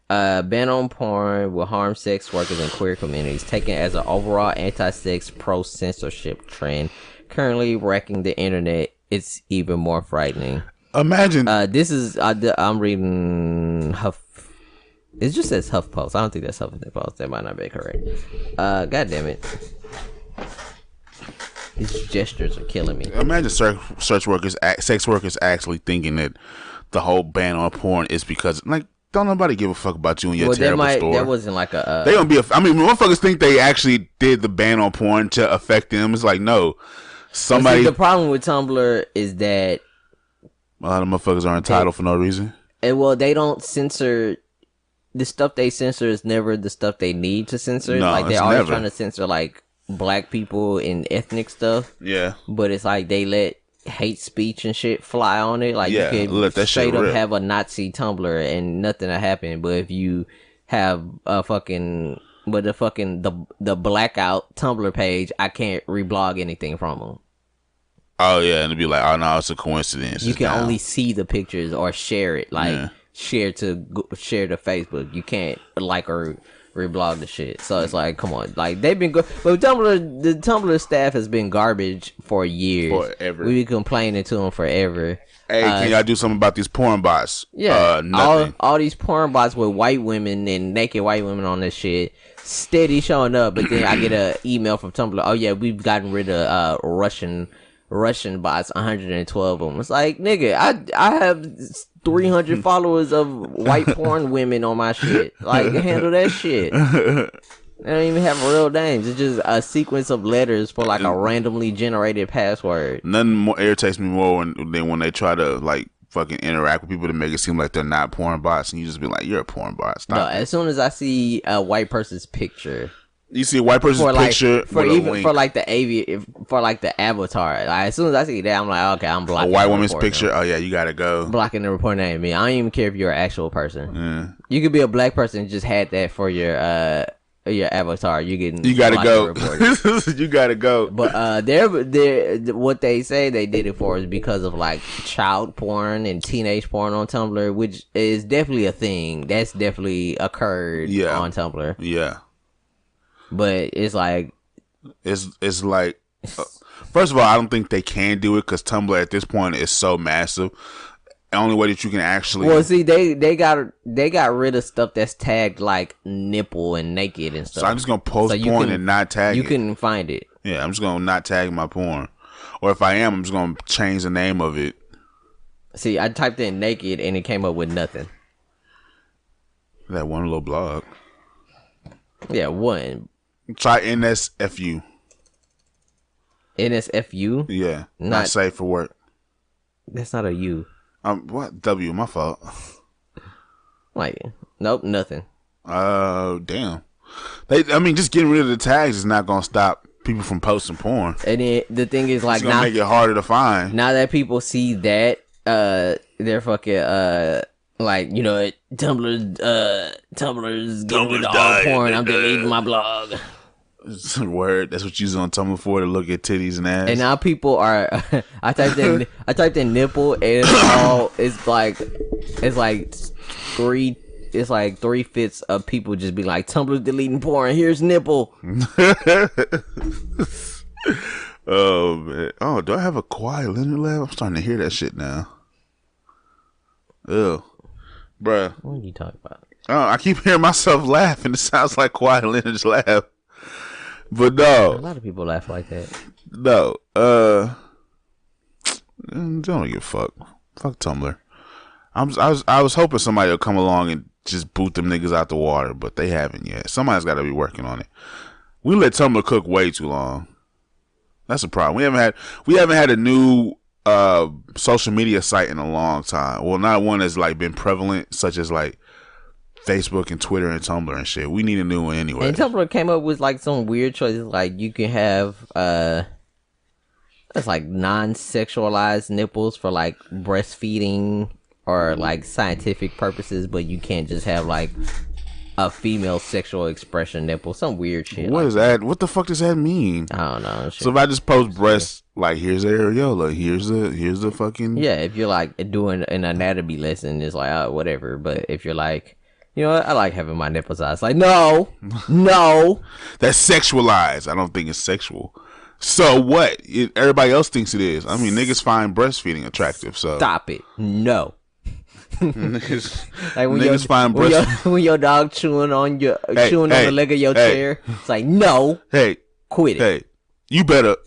Speaker 2: Ban on porn will harm sex workers and queer communities, taken as an overall anti-sex pro-censorship trend currently wrecking the internet. It's even more frightening.
Speaker 3: Imagine.
Speaker 2: This is I'm reading Huff. It just says HuffPost. I don't think that's HuffPost. That might not be correct. God damn it. These gestures are killing me.
Speaker 3: Imagine sex workers actually thinking that the whole ban on porn is because, like, don't nobody give a fuck about you and your terrible story.
Speaker 2: That wasn't like a...
Speaker 3: they gonna be I mean, motherfuckers think they actually did the ban on porn to affect them. It's like, no. Somebody...
Speaker 2: See, the problem with Tumblr is that...
Speaker 3: A lot of motherfuckers are entitled for no reason.
Speaker 2: Well, they don't censor... The stuff they censor is never the stuff they need to censor.
Speaker 3: No,
Speaker 2: like, they're
Speaker 3: it's
Speaker 2: always
Speaker 3: never.
Speaker 2: trying to censor, like, black people and ethnic stuff.
Speaker 3: Yeah.
Speaker 2: But it's like they let hate speech and shit fly on it. Like,
Speaker 3: Yeah,
Speaker 2: you
Speaker 3: let
Speaker 2: can
Speaker 3: that shit
Speaker 2: straight up
Speaker 3: rip.
Speaker 2: have a Nazi Tumblr and nothing will happen. But if you have a fucking... But the blackout Tumblr page, I can't reblog anything from them.
Speaker 3: Oh, yeah, and it'd be like, oh, no, it's a coincidence.
Speaker 2: You
Speaker 3: It's
Speaker 2: can
Speaker 3: down.
Speaker 2: only see the pictures or share it. Like,
Speaker 3: Yeah.
Speaker 2: share to Facebook. You can't like or reblog the shit. So it's like, come on. Like, they've been good. But the Tumblr staff has been garbage for years.
Speaker 3: Forever.
Speaker 2: We've been complaining to them forever.
Speaker 3: Hey, can y'all do something about these porn bots?
Speaker 2: Yeah,
Speaker 3: Nothing.
Speaker 2: all these porn bots with white women and naked white women on this shit, steady showing up. But then I get an email from Tumblr. Oh yeah, we've gotten rid of Russian bots, 112 of them. It's like, nigga, I have 300 followers of white porn women on my shit. Like, handle that shit. They don't even have real names. It's just a sequence of letters for like a randomly generated password.
Speaker 3: Nothing more irritates me more than when they try to, like, fucking interact with people to make it seem like they're not porn bots, and you just be like, you're a porn bot. Stop.
Speaker 2: No, as soon as I see a white person's picture,
Speaker 3: You see a white person's picture
Speaker 2: for
Speaker 3: with
Speaker 2: even
Speaker 3: a link.
Speaker 2: for like the avatar. Like, as soon as I see that, I'm like, okay, I'm
Speaker 3: A
Speaker 2: blocking
Speaker 3: white
Speaker 2: the
Speaker 3: woman's
Speaker 2: report
Speaker 3: picture.
Speaker 2: now.
Speaker 3: Oh yeah, you gotta go.
Speaker 2: Blocking the report name me. I don't even care if you're an actual person.
Speaker 3: Yeah.
Speaker 2: You could be a black person and just had that for your avatar.
Speaker 3: You gotta go.
Speaker 2: Report.
Speaker 3: You gotta go.
Speaker 2: But they're what they say they did it for is because of like child porn and teenage porn on Tumblr, which is definitely a thing. That's definitely occurred on Tumblr.
Speaker 3: Yeah.
Speaker 2: But it's like
Speaker 3: it's like first of all, I don't think they can do it because Tumblr at this point is so massive. The only way that you can actually
Speaker 2: see they got rid of stuff that's tagged like nipple and naked and stuff.
Speaker 3: So I'm just gonna post porn and not tag it.
Speaker 2: You couldn't find it.
Speaker 3: Yeah, I'm just gonna not tag my porn, or if I am, I'm just gonna change the name of it.
Speaker 2: See, I typed in naked and it came up with nothing.
Speaker 3: That one little blog.
Speaker 2: Yeah, one.
Speaker 3: Try NSFU.
Speaker 2: NSFU?
Speaker 3: Yeah, not safe for work.
Speaker 2: That's not a U.
Speaker 3: What? W, my fault.
Speaker 2: Like, nope, nothing.
Speaker 3: Damn. Just getting rid of the tags is not gonna stop people from posting porn.
Speaker 2: And then the thing is, like,
Speaker 3: it's gonna make it harder to find.
Speaker 2: Now that people see that, they're fucking like, you know, Tumblr's getting rid of all porn. I'm deleting my blog.
Speaker 3: Word. That's what you use on Tumblr for, to look at titties and ass.
Speaker 2: And now people are. I typed in nipple, and it's like 3/5 of people just be like, Tumblr's deleting porn. Here's nipple.
Speaker 3: Oh man. Oh, do I have a Kawhi Leonard laugh? I'm starting to hear that shit now. Ew, bruh.
Speaker 2: What are you talking about?
Speaker 3: Oh, I keep hearing myself laughing. It sounds like Kawhi Leonard's laugh. But no,
Speaker 2: a lot of people laugh like that.
Speaker 3: No, don't give a fuck. Fuck Tumblr. I was hoping somebody would come along and just boot them niggas out the water, but they haven't yet. Somebody's got to be working on it. We let Tumblr cook way too long. That's a problem. We haven't had a new social media site in a long time. Well, not one that's like been prevalent, such as like Facebook and Twitter and Tumblr and shit. We need a new one anyway.
Speaker 2: And Tumblr came up with like some weird choices, like you can have it's like non-sexualized nipples for like breastfeeding or like scientific purposes, but you can't just have like a female sexual expression nipple. Some weird shit.
Speaker 3: What is that? What the fuck does that mean?
Speaker 2: I don't know.
Speaker 3: So if I just post breasts, like here's the areola, here's the fucking
Speaker 2: if you're like doing an anatomy lesson, it's like whatever. But if you're like, you know what? I like having my nipples out. It's like, no.
Speaker 3: That's sexualized. I don't think it's sexual. So what? Everybody else thinks it is. I mean, niggas find breastfeeding attractive, so.
Speaker 2: Stop it. No.
Speaker 3: niggas
Speaker 2: like
Speaker 3: when
Speaker 2: your dog chewing on the leg of your chair. It's like, no.
Speaker 3: Hey.
Speaker 2: Quit it.
Speaker 3: Hey. You better.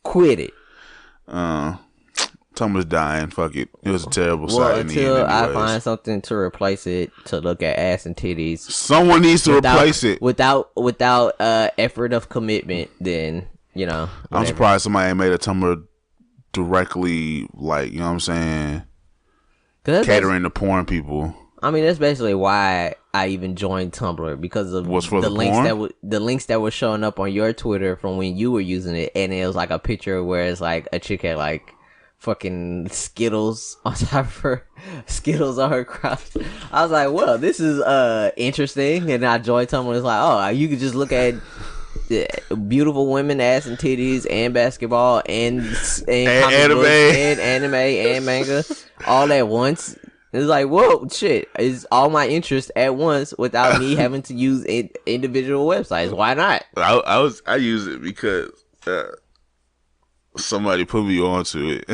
Speaker 2: Quit it.
Speaker 3: Tumblr's dying. Fuck it. It was a terrible site.
Speaker 2: Until I find something to replace it, to look at ass and titties.
Speaker 3: Someone needs to replace it.
Speaker 2: Without effort of commitment, then, you know. Whatever.
Speaker 3: I'm surprised somebody ain't made a Tumblr directly, like, you know what I'm saying? Catering to porn people.
Speaker 2: I mean, that's basically why I even joined Tumblr, because of the links that were showing up on your Twitter from when you were using it, and it was like a picture where it's like a chick had like fucking Skittles on top of her crotch. I was like, well, this is interesting, and I joined Tumblr. It's like, oh, you could just look at beautiful women, ass and titties, and basketball, and anime, and anime, and manga, all at once. It's like, whoa, shit! It's all my interest at once without me having to use individual websites. Why not?
Speaker 3: I use it because somebody put me onto it.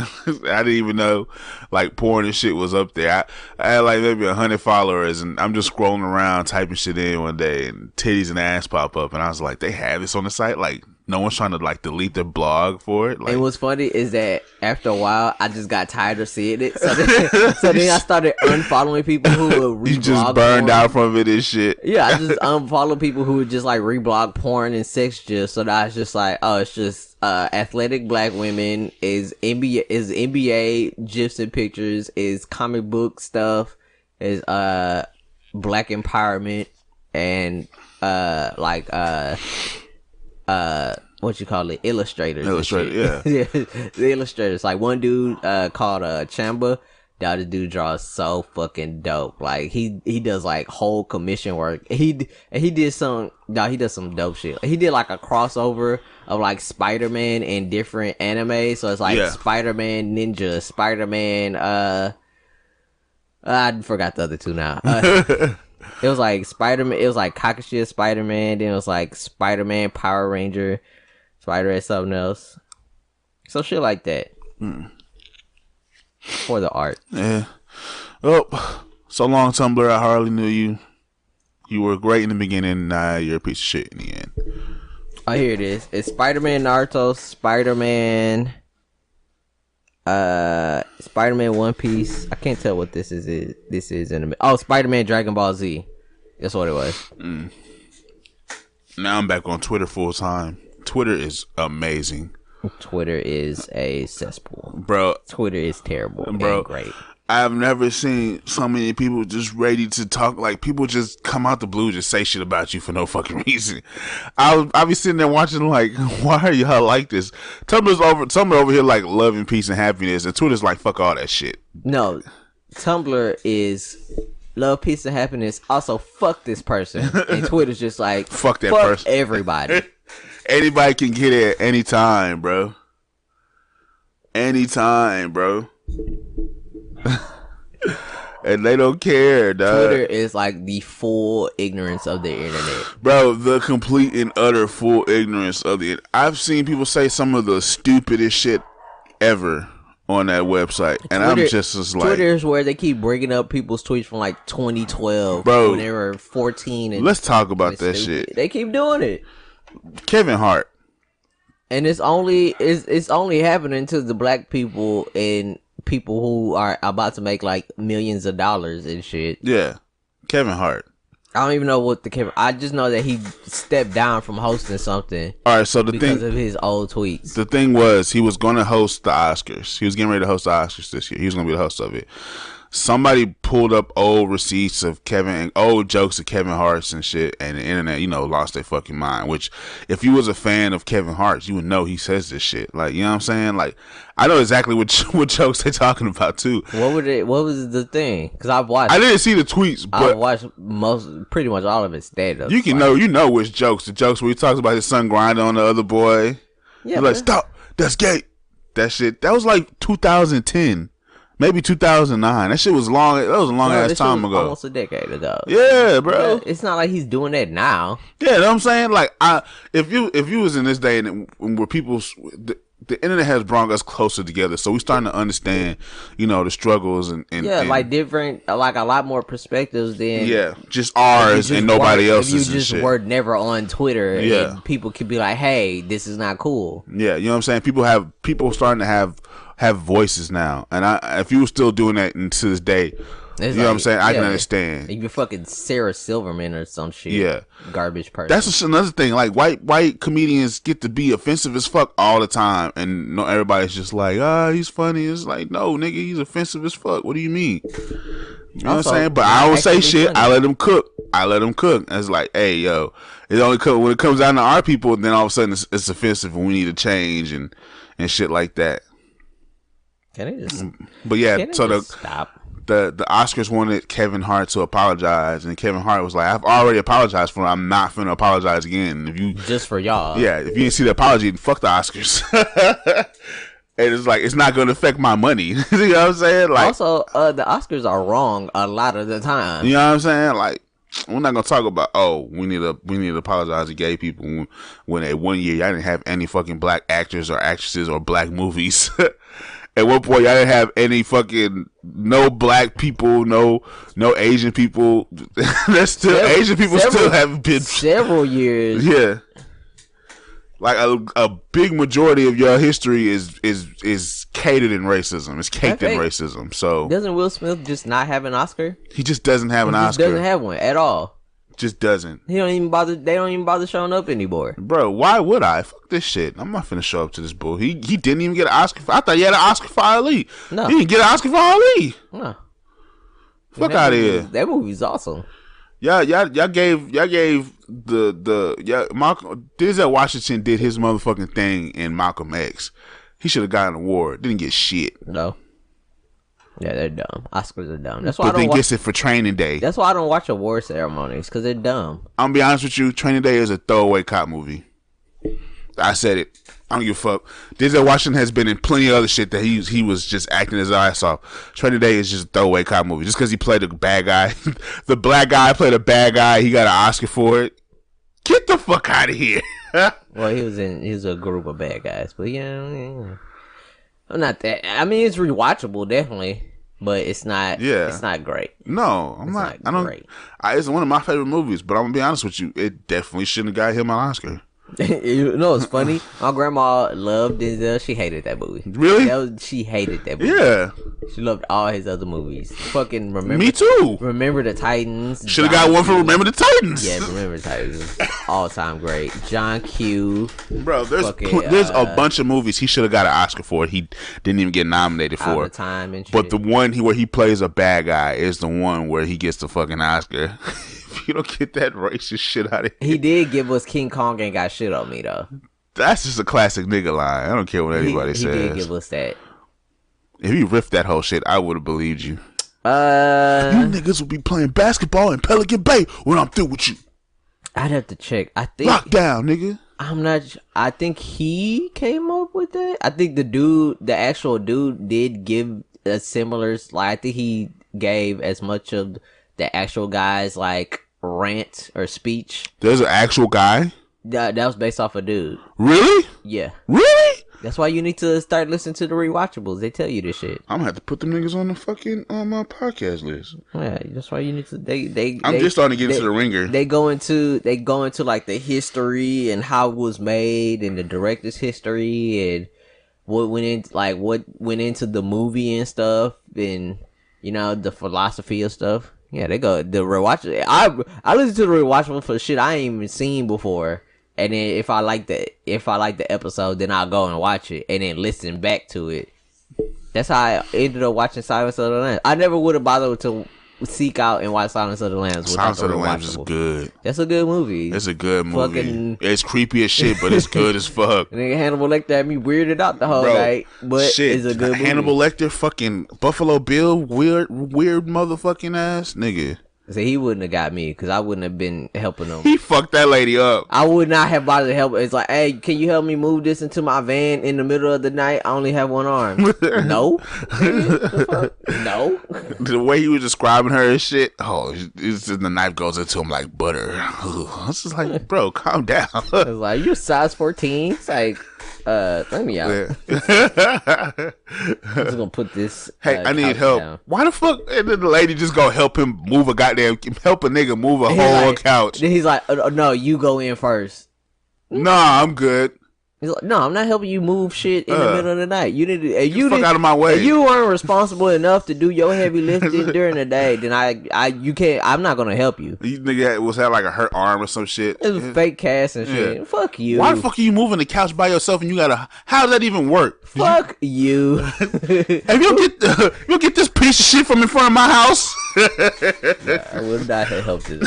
Speaker 3: I didn't even know like porn and shit was up there. I had like maybe 100 followers, and I'm just scrolling around typing shit in one day, and titties and ass pop up, and I was like, they have this on the site? Like, no one's trying to like delete their blog for it? Like,
Speaker 2: and what's funny is that after a while, I just got tired of seeing it. So then I started unfollowing people who would reblog.
Speaker 3: You just burned out from it and shit.
Speaker 2: Yeah, I just unfollowed people who would just like reblog porn and sex gifs. So that I was just like, oh, it's just athletic black women, is NBA gifs and pictures, is comic book stuff, is black empowerment, and what you call it, illustrators.
Speaker 3: Yeah.
Speaker 2: The illustrators. Like one dude called Chamba. That dude draws so fucking dope. Like he does like whole commission work. He does some dope shit. He did like a crossover of like Spider-Man and different anime. So it's like Spider-Man Ninja, Spider-Man I forgot the other two now. It was like Spider-Man, it was like Kakashi Spider-Man, then it was like Spider-Man Power Ranger, Spider-Man something else. So shit like that. For the art.
Speaker 3: Yeah. Oh, so long, Tumblr. I hardly knew you. You were great in the beginning, now you're a piece of shit in the end.
Speaker 2: Oh, here it is. It's Spider-Man Naruto, Spider-Man Spider-Man One Piece. I can't tell what this is. This is in a Spider-Man Dragon Ball Z. That's what it was.
Speaker 3: Now I'm back on Twitter full time. Twitter is amazing.
Speaker 2: Twitter is a cesspool,
Speaker 3: bro.
Speaker 2: Twitter is terrible,
Speaker 3: bro.
Speaker 2: And great.
Speaker 3: I've never seen so many people just ready to talk. Like, people just come out the blue, just say shit about you for no fucking reason. I'll be sitting there watching like, why are y'all like this? Tumblr's over here like loving peace and happiness, and Twitter's like, fuck all that shit.
Speaker 2: No, Tumblr is love, peace, and happiness. Also, fuck this person, and Twitter's just like,
Speaker 3: fuck that person.
Speaker 2: Everybody.
Speaker 3: Anybody can get it at any time, bro. Anytime, bro. And they don't care, dog.
Speaker 2: Twitter is like the full ignorance of the internet,
Speaker 3: bro. The complete and utter full ignorance of the. I've seen people say some of the stupidest shit ever on that website, and Twitter, I'm just like,
Speaker 2: Twitter is where they keep bringing up people's tweets from like 2012,
Speaker 3: bro,
Speaker 2: when they were 14. And
Speaker 3: let's talk about that shit.
Speaker 2: They keep doing it.
Speaker 3: Kevin Hart,
Speaker 2: and it's only happening to the black people and people who are about to make like millions of dollars and shit.
Speaker 3: Yeah, Kevin Hart.
Speaker 2: I don't even know what I just know that he stepped down from hosting something.
Speaker 3: All right, so
Speaker 2: because of his old tweets.
Speaker 3: The thing was, he was going to host the Oscars. He was getting ready to host the Oscars this year. He was going to be the host of it. Somebody pulled up old receipts of old jokes of Kevin Hart's and shit, and the internet, lost their fucking mind. Which, if you was a fan of Kevin Hart's, you would know he says this shit. Like, you know what I'm saying? Like, I know exactly what jokes they're talking about too.
Speaker 2: What was the thing? Because I've watched.
Speaker 3: I didn't see the tweets, but
Speaker 2: I watched pretty much all of his stand-ups.
Speaker 3: You can know which jokes. The jokes where he talks about his son grinding on the other boy. Yeah, he's like, stop, that's gay. That shit. That was like 2010. Maybe 2009. That shit was long. That was a long ass time ago.
Speaker 2: Almost a decade ago.
Speaker 3: Yeah, bro.
Speaker 2: It's not like he's doing that now.
Speaker 3: Yeah, you know what I'm saying? Like, if you was in this day and where the internet has brought us closer together, so we starting to understand, the struggles and
Speaker 2: like different, like a lot more perspectives than
Speaker 3: just ours and nobody else's.
Speaker 2: If you just were never on Twitter, and people could be like, "Hey, this is not cool."
Speaker 3: Yeah, you know what I'm saying? People starting to have voices now, and if you were still doing that to this day, you know what I'm saying? I can understand.
Speaker 2: If you're fucking Sarah Silverman or some shit, garbage person.
Speaker 3: That's another thing. Like, white comedians get to be offensive as fuck all the time, and everybody's just like, he's funny. It's like, no, nigga, he's offensive as fuck. What do you mean? You know what I'm saying? But I don't say shit. Funny. I let them cook. It's like, hey, yo, it only when it comes down to our people, then all of a sudden it's offensive, and we need to change and shit like that.
Speaker 2: Can they just?
Speaker 3: But yeah, so
Speaker 2: stop.
Speaker 3: The Oscars wanted Kevin Hart to apologize, and Kevin Hart was like, "I've already apologized for it. I'm not finna apologize again." If you
Speaker 2: just for y'all,
Speaker 3: if you didn't see the apology, fuck the Oscars. And it's like, it's not gonna affect my money. You know what I'm saying? Like,
Speaker 2: also, the Oscars are wrong a lot of the time.
Speaker 3: You know what I'm saying? Like, we're not gonna talk about we need to apologize to gay people when at 1 year y'all didn't have any fucking black actors or actresses or black movies. At one point, y'all didn't have no black people, no Asian people. Asian people still haven't been
Speaker 2: several years.
Speaker 3: Yeah, like a big majority of your history is catered in racism. It's caked in racism. So
Speaker 2: doesn't Will Smith just not have an Oscar?
Speaker 3: He just doesn't have an Oscar.
Speaker 2: Doesn't have one at all.
Speaker 3: Just doesn't.
Speaker 2: They don't even bother showing up anymore.
Speaker 3: Bro, why would I? Fuck this shit. I'm not finna show up to this bull. He didn't even get an Oscar. I thought he had an Oscar for Ali.
Speaker 2: No.
Speaker 3: He didn't get an Oscar for Ali.
Speaker 2: No.
Speaker 3: Fuck out of here.
Speaker 2: That movie's awesome.
Speaker 3: Y'all gave Malcolm Denzel Washington did his motherfucking thing in Malcolm X. He should have gotten an award. Didn't get shit.
Speaker 2: No. Yeah, they're dumb. Oscars are dumb. That's why
Speaker 3: but then gets it for Training Day.
Speaker 2: That's why I don't watch award ceremonies, because they're dumb.
Speaker 3: I'm gonna be honest with you. Training Day is a throwaway cop movie. I said it. I don't give a fuck. Denzel Washington has been in plenty of other shit that he was just acting his ass off. Training Day is just a throwaway cop movie. Just because he played a bad guy, the black guy played a bad guy. He got an Oscar for it. Get the fuck out of here.
Speaker 2: Well, he was a group of bad guys, but yeah. I'm not that. I mean, it's rewatchable, definitely, but it's not. Yeah, it's not great.
Speaker 3: No, I'm not. I don't. Great. It's one of my favorite movies, but I'm gonna be honest with you. It definitely shouldn't have got him an Oscar.
Speaker 2: You know it's funny? My grandma loved Denzel. She hated that movie.
Speaker 3: Really?
Speaker 2: She hated that movie.
Speaker 3: Yeah.
Speaker 2: She loved all his other movies. Fucking remember.
Speaker 3: Me too.
Speaker 2: Remember the Titans.
Speaker 3: Should have got one for Remember the Titans.
Speaker 2: Yeah, Remember the Titans. All time great. John Q.
Speaker 3: Bro, there's a bunch of movies he should have got an Oscar for. He didn't even get nominated for.
Speaker 2: Out of Time and shit.
Speaker 3: But the one where he plays a bad guy is the one where he gets the fucking Oscar. If you don't get that racist shit out of here.
Speaker 2: He did give us King Kong Ain't Got Shit on Me though.
Speaker 3: That's just a classic nigga line. I don't care what anybody says.
Speaker 2: He did give us that.
Speaker 3: If he riffed that whole shit, I would have believed you. You niggas will be playing basketball in Pelican Bay when I'm through with you.
Speaker 2: I'd have to check. I think
Speaker 3: Lockdown, nigga.
Speaker 2: I'm not. I think he came up with that. I think the actual dude, did give a similar. Like I think he gave as much of the actual guy's like rant or speech.
Speaker 3: There's an actual guy.
Speaker 2: That was based off a dude.
Speaker 3: Really?
Speaker 2: Yeah.
Speaker 3: Really?
Speaker 2: That's why you need to start listening to the rewatchables. They tell you this shit.
Speaker 3: I'm gonna have to put them niggas on the fucking on my podcast list.
Speaker 2: Yeah, that's why you need to.
Speaker 3: I'm just starting to get into the ringer.
Speaker 2: They go into like the history and how it was made and the director's history and what went into the movie and stuff and the philosophy of stuff. Yeah, they go the rewatch. I listen to the rewatchable for shit I ain't even seen before. And then if I like the episode, then I'll go and watch it and then listen back to it. That's how I ended up watching Silence of the Lambs. I never would have bothered to seek out and watch Silence of the Lambs.
Speaker 3: Silence of the Lambs is good.
Speaker 2: That's a good movie.
Speaker 3: It's a good movie. It's creepy as shit, but it's good as fuck.
Speaker 2: Nigga Hannibal Lecter had me weirded out the whole night, but it's a good movie.
Speaker 3: Hannibal Lecter, fucking Buffalo Bill, weird motherfucking ass nigga.
Speaker 2: So he wouldn't have got me because I wouldn't have been helping him.
Speaker 3: He fucked that lady up.
Speaker 2: I would not have bothered to help. It's like, hey, can you help me move this into my van in the middle of the night? I only have one arm. No. No.
Speaker 3: The way he was describing her and shit. Oh, the knife goes into him like butter. This is like, bro, calm down.
Speaker 2: It's like, you're size 14. It's like, let me out.
Speaker 3: Yeah.
Speaker 2: I'm just gonna put this.
Speaker 3: Hey, I need help. Down. Why the fuck? And then the lady just go help him move a nigga move a whole couch.
Speaker 2: Then he's like, no, you go in first.
Speaker 3: Nah, I'm good.
Speaker 2: He's like, no, I'm not helping you move shit in the middle of the night. You didn't.
Speaker 3: You fuck out of my way.
Speaker 2: If you weren't responsible enough to do your heavy lifting during the day, then you can't. I'm not gonna help you.
Speaker 3: You nigga had like a hurt arm or some shit.
Speaker 2: It was fake cast and shit. Yeah. Fuck you.
Speaker 3: Why the fuck are you moving the couch by yourself and you gotta? How does that even work?
Speaker 2: Fuck you.
Speaker 3: If you get this piece of shit from in front of my house.
Speaker 2: I would not have helped it.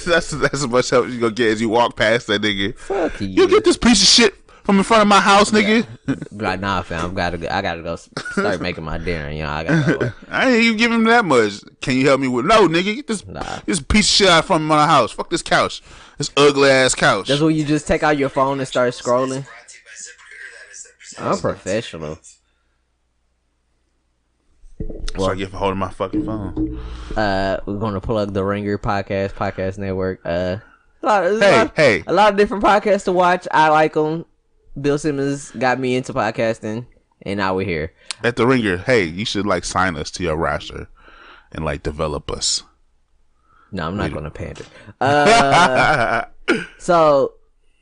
Speaker 3: That's as much help you gonna get as you walk past that nigga.
Speaker 2: Fuck you.
Speaker 3: You get this piece of shit from in front of my house, nigga.
Speaker 2: Like, nah, fam, I gotta go start making my dinner. I gotta go.
Speaker 3: I ain't even giving him that much. Can you help me with? No, nigga, get this piece of shit out from my house. Fuck this couch. This ugly ass couch.
Speaker 2: That's when you just take out your phone and start scrolling. I'm professional.
Speaker 3: Well, I get for holding my fucking phone.
Speaker 2: We're gonna plug the Ringer podcast network. A lot of different podcasts to watch. I like them. Bill Simmons got me into podcasting, and now we're here
Speaker 3: at the Ringer. Hey, you should like sign us to your roster and like develop us.
Speaker 2: No, I'm not gonna pander. So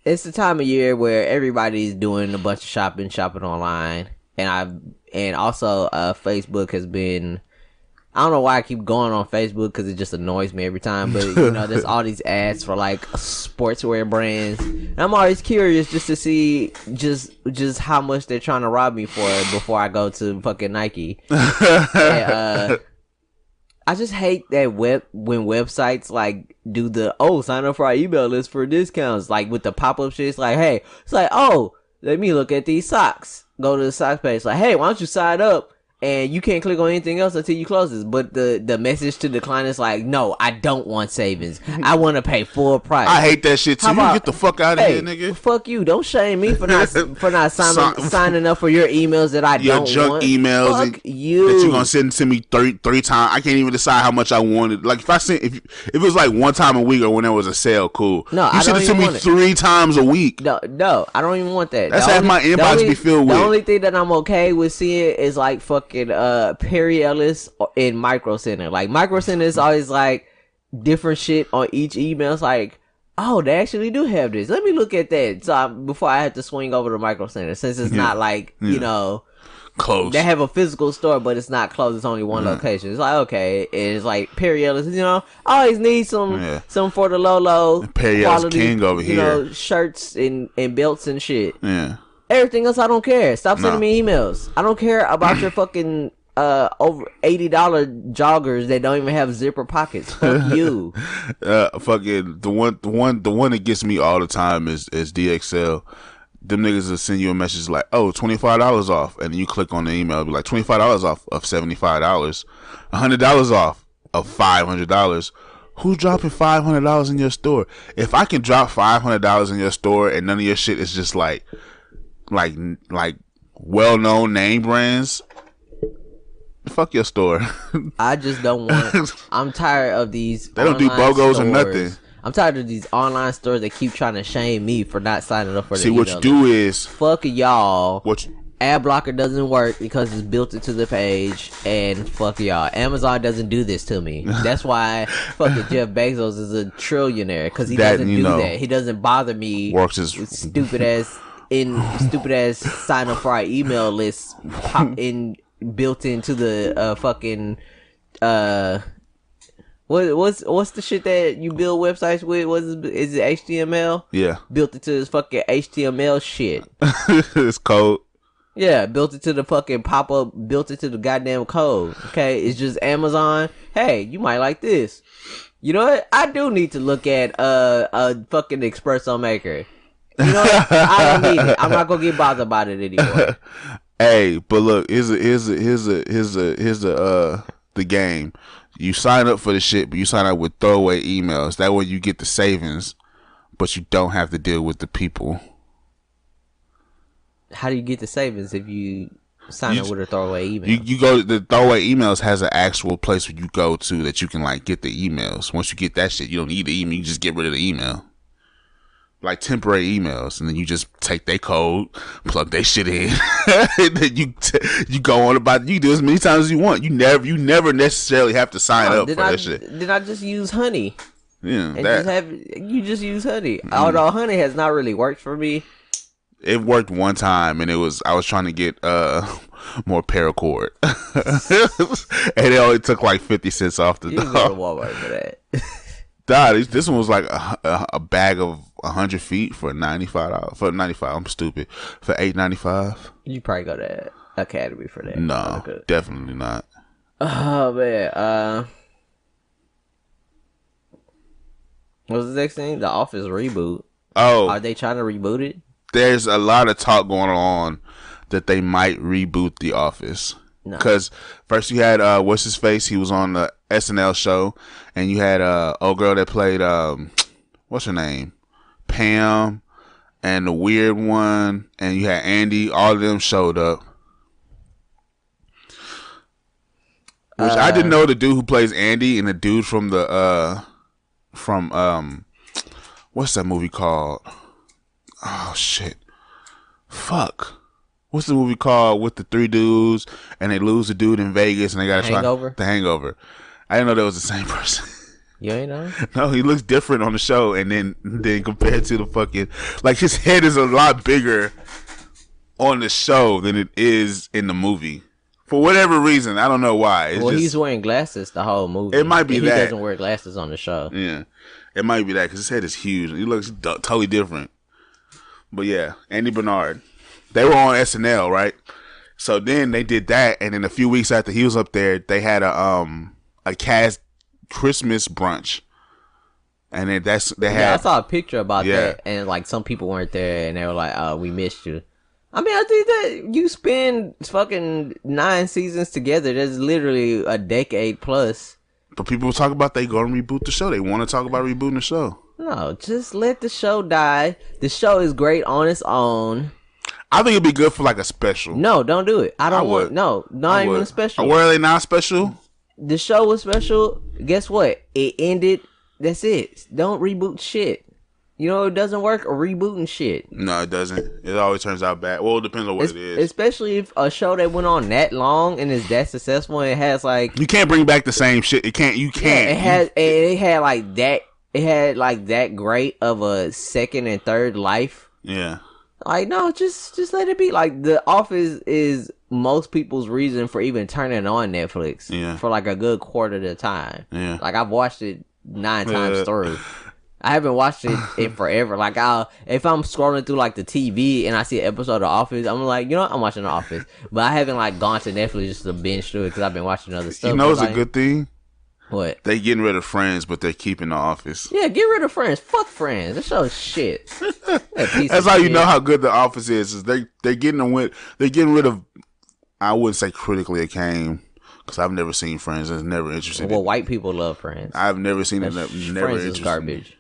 Speaker 2: it's the time of year where everybody's doing a bunch of shopping online, and also Facebook has been. I don't know why I keep going on Facebook because it just annoys me every time. But there's all these ads for like sportswear brands. And I'm always curious just to see just how much they're trying to rob me for before I go to fucking Nike. And, I just hate that when websites like do the sign up for our email list for discounts, like with the pop up shit. It's like, hey, let me look at these socks. Go to the socks page. It's like, hey, why don't you sign up? And you can't click on anything else until you close this. But the message to the client is like, no, I don't want savings. I want to pay full price.
Speaker 3: I hate that shit too. You get the fuck out of here, nigga.
Speaker 2: Fuck you. Don't shame me for not signing up for your emails that I don't want. Your junk
Speaker 3: emails
Speaker 2: fuck you.
Speaker 3: That you're gonna send to me three times. I can't even decide how much I wanted. Like if it was like one time a week or when there was a sale, cool.
Speaker 2: No,
Speaker 3: you send it to me 3 times a week.
Speaker 2: No, I don't even want that.
Speaker 3: That's half my inbox be filled with.
Speaker 2: The only thing that I'm okay with seeing is like fucking Perry Ellis in Micro Center. Like Micro Center is always like different shit on each email. It's like, oh, they actually do have this. Let me look at that. So before I had to swing over to Micro Center, since it's not like, you know,
Speaker 3: close.
Speaker 2: They have a physical store, but it's not closed. It's only one location. It's like, okay, it's like Perry Ellis, you know, I always need some for the low
Speaker 3: Perry Ellis King over here.
Speaker 2: You know, shirts and belts and shit.
Speaker 3: Yeah.
Speaker 2: Everything else, I don't care. Stop sending me emails. I don't care about your fucking over $80 joggers that don't even have zipper pockets. Fuck you.
Speaker 3: Fucking the one that gets me all the time is DXL. Them niggas will send you a message like, oh, $25 off, and you click on the email, it'll be like $25 off of $75, $100 off of $500. Who's dropping $500 in your store? If I can drop $500 in your store and none of your shit is just like well-known name brands, fuck your store.
Speaker 2: I just don't want. I'm tired of these.
Speaker 3: They don't do BOGOs or nothing.
Speaker 2: I'm tired of these online stores that keep trying to shame me for not signing up for the
Speaker 3: See, what you do is
Speaker 2: fuck y'all. Ad blocker doesn't work because it's built into the page, and fuck y'all. Amazon doesn't do this to me. That's why fucking Jeff Bezos is a trillionaire, because he doesn't do that. He doesn't bother me.
Speaker 3: Works his
Speaker 2: stupid ass sign up for our email list built into the fucking what's the shit that you build websites with? Is it HTML?
Speaker 3: Yeah.
Speaker 2: Built into this fucking HTML shit.
Speaker 3: It's code.
Speaker 2: Yeah, built into the fucking pop-up, built into the goddamn code. Okay, it's just Amazon. Hey, you might like this. You know what? I do need to look at a fucking Espresso maker. You know what? I don't need it. I'm not gonna get bothered about it anymore.
Speaker 3: Hey, but look, here's the game. You sign up for the shit, but you sign up with throwaway emails. That way you get the savings, but you don't have to deal with the people.
Speaker 2: How do you get the savings if you sign up with a throwaway email?
Speaker 3: You go to the throwaway emails has an actual place where you go to that you can like get the emails. Once you get that shit, you don't need the email. You just get rid of the email. Like temporary emails, and then you just take their code, plug their shit in, and then you go on about. You do as many times as you want. You never necessarily have to sign up for that shit.
Speaker 2: Then I just use Honey.
Speaker 3: Yeah,
Speaker 2: and you just use Honey. Although Honey has not really worked for me.
Speaker 3: It worked one time, and I was trying to get more paracord, and it only took like 50 cents off the
Speaker 2: dollar. You can go to Walmart for that.
Speaker 3: This one was like a bag of 100 feet for $95. For $95, I'm stupid. For $8.95.
Speaker 2: You probably go to Academy for that.
Speaker 3: No, definitely not.
Speaker 2: Oh man, what's the next thing? The Office reboot.
Speaker 3: Oh,
Speaker 2: are they trying to reboot it?
Speaker 3: There's a lot of talk going on that they might reboot The Office. Because first you had what's his face? He was on the SNL show, and you had old girl that played what's her name, Pam, and the weird one, and you had Andy. All of them showed up. Which I didn't know the dude who plays Andy and the dude from the what's that movie called? Oh shit, fuck. What's the movie called with the three dudes and they lose a dude in Vegas and they gotta
Speaker 2: Hangover?
Speaker 3: The Hangover. I didn't know that was the same person.
Speaker 2: You ain't know?
Speaker 3: No, he looks different on the show, and then compared to the fucking, like, his head is a lot bigger on the show than it is in the movie. For whatever reason, I don't know why. It's
Speaker 2: he's wearing glasses the whole movie.
Speaker 3: It might be that.
Speaker 2: He doesn't wear glasses on the show.
Speaker 3: Yeah, it might be that because his head is huge. He looks totally different. But yeah, Andy Bernard. They were on SNL, right? So then they did that, and then a few weeks after he was up there, they had a cast Christmas brunch, and then I
Speaker 2: saw a picture about that, and like some people weren't there, and they were like, "Oh, we missed you." I mean, I think that you spend fucking 9 seasons together. That's literally a decade plus.
Speaker 3: But people talk about they gonna reboot the show. They want to talk about rebooting the show.
Speaker 2: No, just let the show die. The show is great on its own.
Speaker 3: I think it'd be good for like a special.
Speaker 2: No, don't do it. I don't want. No, not even a special.
Speaker 3: Were they not special?
Speaker 2: The show was special. Guess what? It ended. That's it. Don't reboot shit. You know, it doesn't work rebooting shit.
Speaker 3: No, it doesn't. It always turns out bad. Well, it depends on what it is.
Speaker 2: Especially if a show that went on that long and is that successful, and it has like,
Speaker 3: you can't bring back the same shit. You can't.
Speaker 2: Yeah, it had like that it had like that great of a second and third life.
Speaker 3: Yeah.
Speaker 2: Like, no, just let it be. Like, The Office is most people's reason for even turning on Netflix.
Speaker 3: Yeah.
Speaker 2: For like a good quarter of the time.
Speaker 3: Yeah.
Speaker 2: Like, I've watched it 9 times through. I haven't watched it in forever. Like, if I'm scrolling through like the TV and I see an episode of The Office, I'm like, you know what? I'm watching The Office. But I haven't like gone to Netflix just to binge through it because I've been watching other stuff.
Speaker 3: You know, it's
Speaker 2: like,
Speaker 3: a good thing.
Speaker 2: What?
Speaker 3: They getting rid of Friends, but they're keeping The Office.
Speaker 2: Yeah, get rid of Friends. Fuck Friends. That show's shit.
Speaker 3: That's how you know how good The Office is they're getting rid of. I wouldn't say critically acclaimed because I've never seen Friends. It's never interested.
Speaker 2: Well, white people love Friends.
Speaker 3: I've never seen it. Never
Speaker 2: Friends is garbage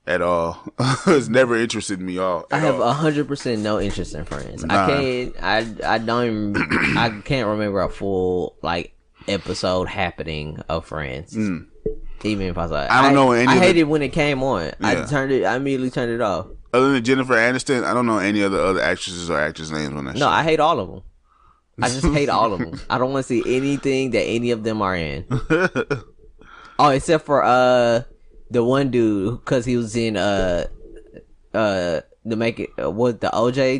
Speaker 3: at all. It's never interested me all.
Speaker 2: I have 100% no interest in Friends.
Speaker 3: Nah.
Speaker 2: I don't even, I can't remember a full like episode happening of Friends. Even if I saw it.
Speaker 3: I don't know any.
Speaker 2: I hated when it came on.
Speaker 3: Yeah.
Speaker 2: I immediately turned it off.
Speaker 3: Other than Jennifer Aniston, I don't know any other actresses or actors' names on that show.
Speaker 2: No, I hate all of them. I just hate all of them. I don't want to see anything that any of them are in. Oh, except for the one dude, because he was in the OJ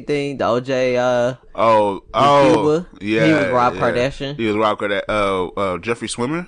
Speaker 2: thing, the OJ Cuba.
Speaker 3: Yeah,
Speaker 2: he was Rob Kardashian.
Speaker 3: He was Rob Kardashian. Jeffrey Swimmer,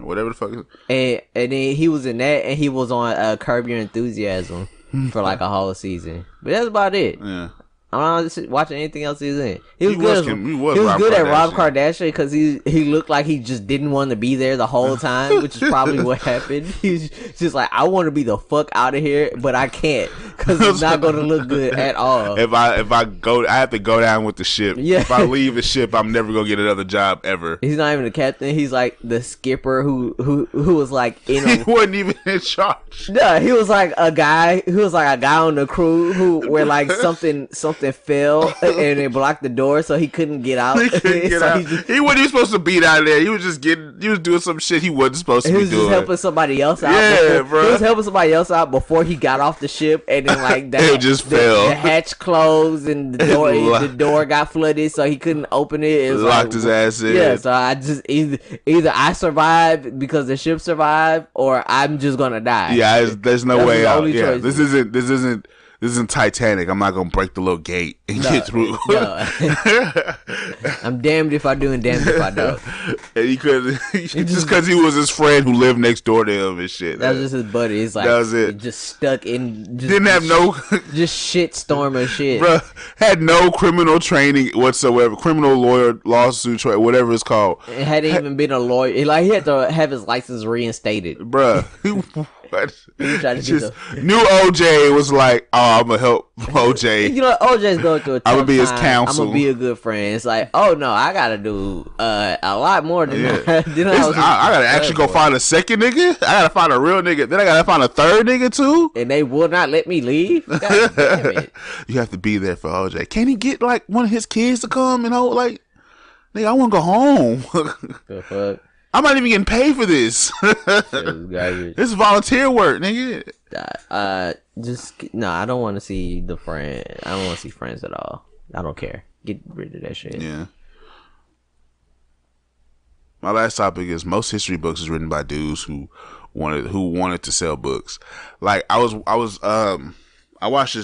Speaker 3: whatever the fuck.
Speaker 2: And then he was in that, and he was on Curb Your Enthusiasm for like a whole season. But that's about it.
Speaker 3: Yeah.
Speaker 2: I'm not watching anything else he's in. He was
Speaker 3: Rob
Speaker 2: good at Rob
Speaker 3: Kardashian.
Speaker 2: Kardashian because he looked like he just didn't want to be there the whole time, which is probably what happened. He's just like, I want to be the fuck out of here, but I can't because it's not going to look good at all.
Speaker 3: If I go, I have to go down with the ship.
Speaker 2: Yeah.
Speaker 3: If I leave the ship, I'm never gonna get another job ever.
Speaker 2: He's not even the captain. He's like the skipper who was like in
Speaker 3: He
Speaker 2: a
Speaker 3: wasn't even in charge.
Speaker 2: no, he was like a guy on the crew where like something fell and it blocked the door so he couldn't get out.
Speaker 3: He couldn't get
Speaker 2: So
Speaker 3: out.
Speaker 2: he
Speaker 3: He wasn't even supposed to be down there. He was doing some shit he wasn't supposed to
Speaker 2: was
Speaker 3: be doing.
Speaker 2: just helping somebody else out.
Speaker 3: Yeah,
Speaker 2: before,
Speaker 3: bro.
Speaker 2: He was helping somebody else out before he got off the ship, and then like that,
Speaker 3: It just fell.
Speaker 2: The hatch closed and the door got flooded, so he couldn't open it. It was
Speaker 3: Locked his ass in.
Speaker 2: Yeah, so I just either I survived because the ship survived, or I'm just gonna die.
Speaker 3: Yeah, there's no
Speaker 2: That was
Speaker 3: way
Speaker 2: the
Speaker 3: out.
Speaker 2: only
Speaker 3: Yeah,
Speaker 2: choice.
Speaker 3: this isn't Titanic. I'm not gonna break the little gate and get through.
Speaker 2: No. I'm damned if I do and damned if I don't.
Speaker 3: And he couldn't just because he was his friend who lived next door to him and shit.
Speaker 2: That was just his buddy. It's like
Speaker 3: That was it.
Speaker 2: Just stuck in. Just,
Speaker 3: Didn't have no,
Speaker 2: just shit storm and shit.
Speaker 3: bruh, had no criminal training whatsoever. Criminal lawyer, lawsuit, whatever it's called.
Speaker 2: It hadn't even been a lawyer. He had to have his license reinstated.
Speaker 3: Bruh.
Speaker 2: He tried to
Speaker 3: Just
Speaker 2: get
Speaker 3: knew OJ was like, oh, I'm gonna help OJ.
Speaker 2: You know, OJ's going through a tough
Speaker 3: I'ma be his
Speaker 2: time.
Speaker 3: counsel.
Speaker 2: I'm gonna be a good friend. It's like, oh no, I gotta do a lot more than
Speaker 3: Yeah.
Speaker 2: that.
Speaker 3: I gotta actually go find a second nigga. I gotta find a real nigga. Then I gotta find a third nigga too.
Speaker 2: And they will not let me leave. God damn it.
Speaker 3: You have to be there for OJ. Can he get like one of his kids to come and hold like, nigga, I wanna go home.
Speaker 2: The fuck?
Speaker 3: I'm not even getting paid for this.
Speaker 2: It's garbage.
Speaker 3: This is volunteer work, nigga.
Speaker 2: I don't want to see the friend. I don't want to see Friends at all. I don't care. Get rid of that shit.
Speaker 3: Yeah. My last topic is most history books is written by dudes who wanted to sell books. Like I watched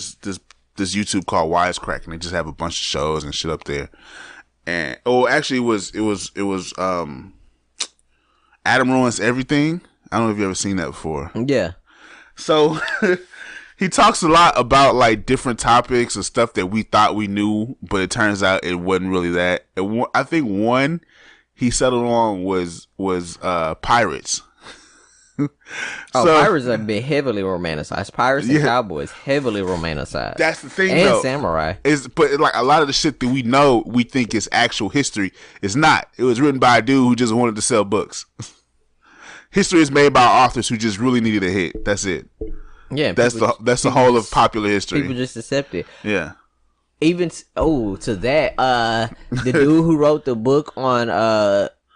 Speaker 3: this YouTube called Wisecrack, and they just have a bunch of shows and shit up there. And actually it was Adam Ruins Everything. I don't know if you ever seen that before.
Speaker 2: Yeah.
Speaker 3: So he talks a lot about like different topics and stuff that we thought we knew, but it turns out it wasn't really that. And I think one he settled on was pirates.
Speaker 2: Pirates have been heavily romanticized. Pirates and cowboys heavily romanticized.
Speaker 3: That's the thing,
Speaker 2: and
Speaker 3: though.
Speaker 2: samurai.
Speaker 3: But like a lot of the shit that we know, we think is actual history. It's not. It was written by a dude who just wanted to sell books. History is made by authors who just really needed a hit. That's it.
Speaker 2: Yeah,
Speaker 3: That's the whole of popular history.
Speaker 2: People just accept it.
Speaker 3: Yeah.
Speaker 2: Even to that, the dude who wrote the book on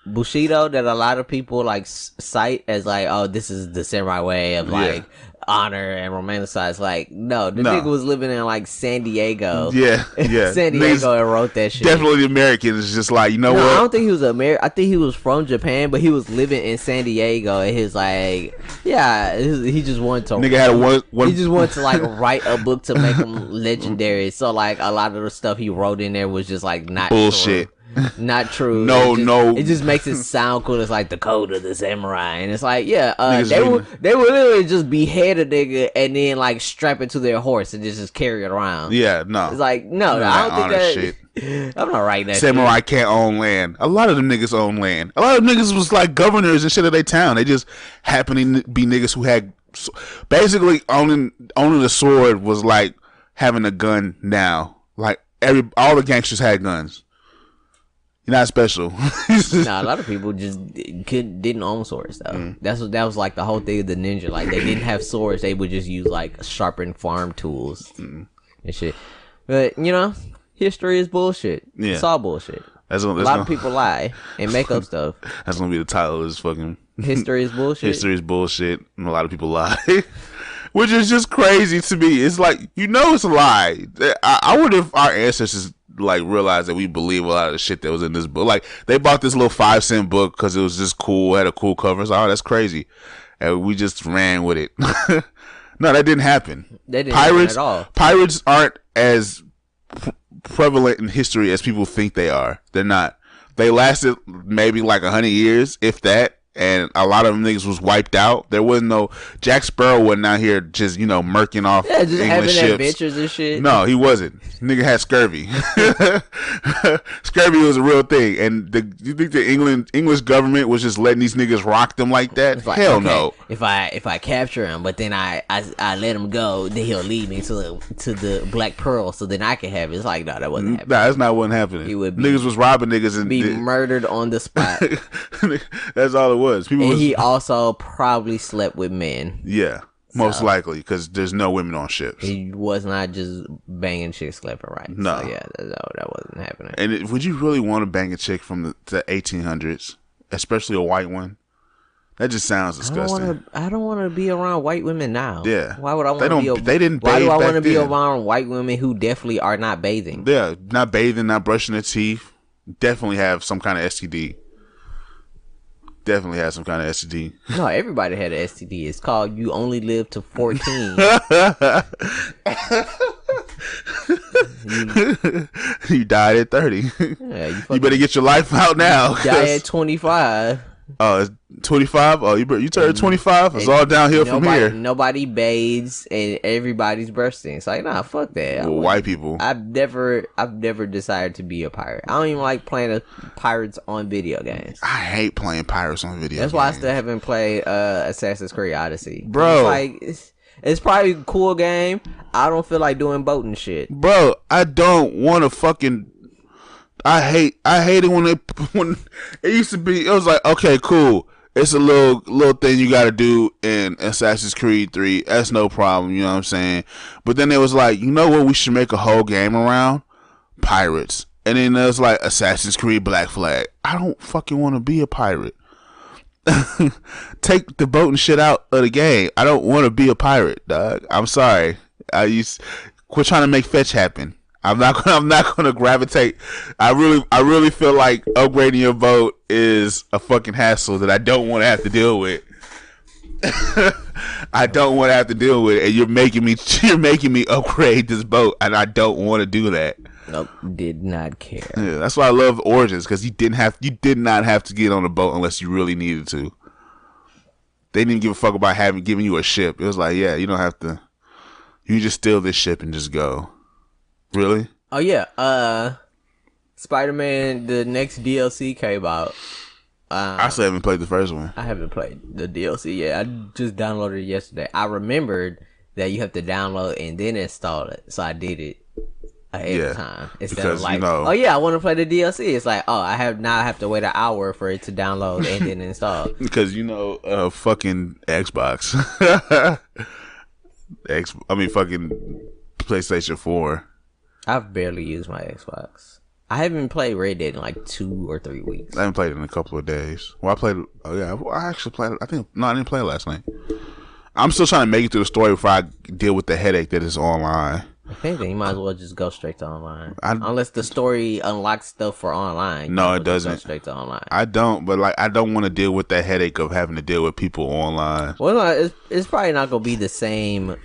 Speaker 2: Bushido that a lot of people like cite as like, oh, this is the samurai way of like honor and romanticize. Like, no, the nigga was living in like San Diego.
Speaker 3: Yeah.
Speaker 2: San Diego and wrote that shit.
Speaker 3: Definitely the Americans just like, you know what?
Speaker 2: I don't think he was American. I think he was from Japan, but he was living in San Diego, and he was like, he just wanted to.
Speaker 3: Nigga had one. He
Speaker 2: just wanted to like write a book to make him legendary. So like a lot of the stuff he wrote in there was just like not
Speaker 3: bullshit.
Speaker 2: True. Not true.
Speaker 3: No.
Speaker 2: It just makes it sound cool. It's like the code of the samurai, and it's like, they would literally just behead a nigga and then like strap it to their horse and just carry it around.
Speaker 3: Yeah, no.
Speaker 2: It's like no, I don't think that. Shit. I'm not writing that.
Speaker 3: Samurai can't own land. A lot of them niggas own land. A lot of niggas was like governors and shit of their town. They just happened to be niggas who had basically owning the sword was like having a gun now. Like all the gangsters had guns. You're not special.
Speaker 2: Nah, a lot of people just didn't own swords though. That was like the whole thing of the ninja. Like they didn't have swords; they would just use like sharpened farm tools and shit. But history is bullshit. Yeah. It's all bullshit. A lot of people lie and make up stuff.
Speaker 3: That's gonna be the title of this fucking.
Speaker 2: History is bullshit.
Speaker 3: History is bullshit, and a lot of people lie. Which is just crazy to me. It's like, it's a lie. I wonder if our ancestors like realized that we believe a lot of the shit that was in this book. Like they bought this little 5-cent book because it was just cool, had a cool cover. It's like, oh, that's crazy, and we just ran with it. No, that didn't happen.
Speaker 2: That didn't happen at all.
Speaker 3: Pirates aren't as prevalent in history as people think they are. They're not. They lasted maybe like 100 years, if that. And a lot of them niggas was wiped out. There wasn't no Jack Sparrow wasn't out here just murking off
Speaker 2: just
Speaker 3: English
Speaker 2: having
Speaker 3: ships.
Speaker 2: Adventures and shit.
Speaker 3: No, he wasn't. Nigga had scurvy. Scurvy was a real thing. And you think the English government was just letting these niggas rock them like that? Like, hell no.
Speaker 2: If I capture him, but then I let him go, then he'll lead me to the Black Pearl, so then I can have it. It's like, no, that wasn't happening.
Speaker 3: Nah, that's not what happening.
Speaker 2: He would
Speaker 3: niggas was robbing niggas and
Speaker 2: be murdered on the spot.
Speaker 3: That's all it was.
Speaker 2: He also probably slept with men.
Speaker 3: Yeah, most likely, because there's no women on ships.
Speaker 2: He was not just banging chicks left and right.
Speaker 3: No.
Speaker 2: So yeah, that wasn't happening.
Speaker 3: And would you really want to bang a chick from the 1800s, especially a white one? That just sounds disgusting.
Speaker 2: I don't want to be around white women now.
Speaker 3: Yeah.
Speaker 2: Why would I want to be?
Speaker 3: They didn't bathe.
Speaker 2: Why do I
Speaker 3: want to
Speaker 2: be around white women who definitely are not bathing?
Speaker 3: Yeah, not bathing, not brushing their teeth. Definitely have some kind of STD. Definitely had some kind of STD.
Speaker 2: No, everybody had an STD. It's called You Only Live to 14.
Speaker 3: You died at 30.
Speaker 2: Yeah,
Speaker 3: you better get your life out now.
Speaker 2: Die at 25.
Speaker 3: Oh, it's 25? Oh, you turned 25? It's all downhill from here.
Speaker 2: Nobody bathes and everybody's bursting. It's like, nah, fuck that.
Speaker 3: Well, white people.
Speaker 2: I've never desired to be a pirate. I don't even like playing pirates on video games.
Speaker 3: I hate playing pirates on video games.
Speaker 2: That's why I still haven't played Assassin's Creed Odyssey.
Speaker 3: Bro.
Speaker 2: It's probably a cool game. I don't feel like doing boating shit.
Speaker 3: Bro, I don't want to fucking... I hate it when it used to be. It was like, okay, cool. It's a little thing you got to do in Assassin's Creed 3. That's no problem. You know what I'm saying? But then it was like, you know what? We should make a whole game around pirates. And then there's like Assassin's Creed Black Flag. I don't fucking want to be a pirate. Take the boat and shit out of the game. I don't want to be a pirate, dog. I'm sorry. Quit trying to make fetch happen. I'm not gonna gravitate. I really feel like upgrading your boat is a fucking hassle that I don't want to have to deal with. I don't want to have to deal with it, and you're making me upgrade this boat, and I don't want to do that.
Speaker 2: Nope, did not care.
Speaker 3: Yeah, that's why I love Origins, because you did not have to get on a boat unless you really needed to. They didn't give a fuck about giving you a ship. It was like, yeah, you don't have to. You just steal this ship and just go. Really?
Speaker 2: Oh yeah. Spider-Man, the next DLC came out.
Speaker 3: I still haven't played the first one.
Speaker 2: I haven't played the DLC yet. I just downloaded it yesterday. I remembered that you have to download and then install it, so I did it ahead of time instead of like, oh yeah, I want to play the DLC. It's like, oh, I have to wait an hour for it to download and then install.
Speaker 3: Because fucking Xbox. fucking PlayStation 4.
Speaker 2: I've barely used my Xbox. I haven't played Red Dead in like 2 or 3 weeks.
Speaker 3: I haven't played it in a couple of days. Well, I played. Oh yeah, I actually played. I didn't play it last night. I'm still trying to make it through the story before I deal with the headache that is online.
Speaker 2: I think that you might as well just go straight to online, unless the story unlocks stuff for online.
Speaker 3: No, it doesn't.
Speaker 2: Go straight to online.
Speaker 3: I don't, but like I don't want to deal with that headache of having to deal with people online.
Speaker 2: Well, it's probably not gonna be the same,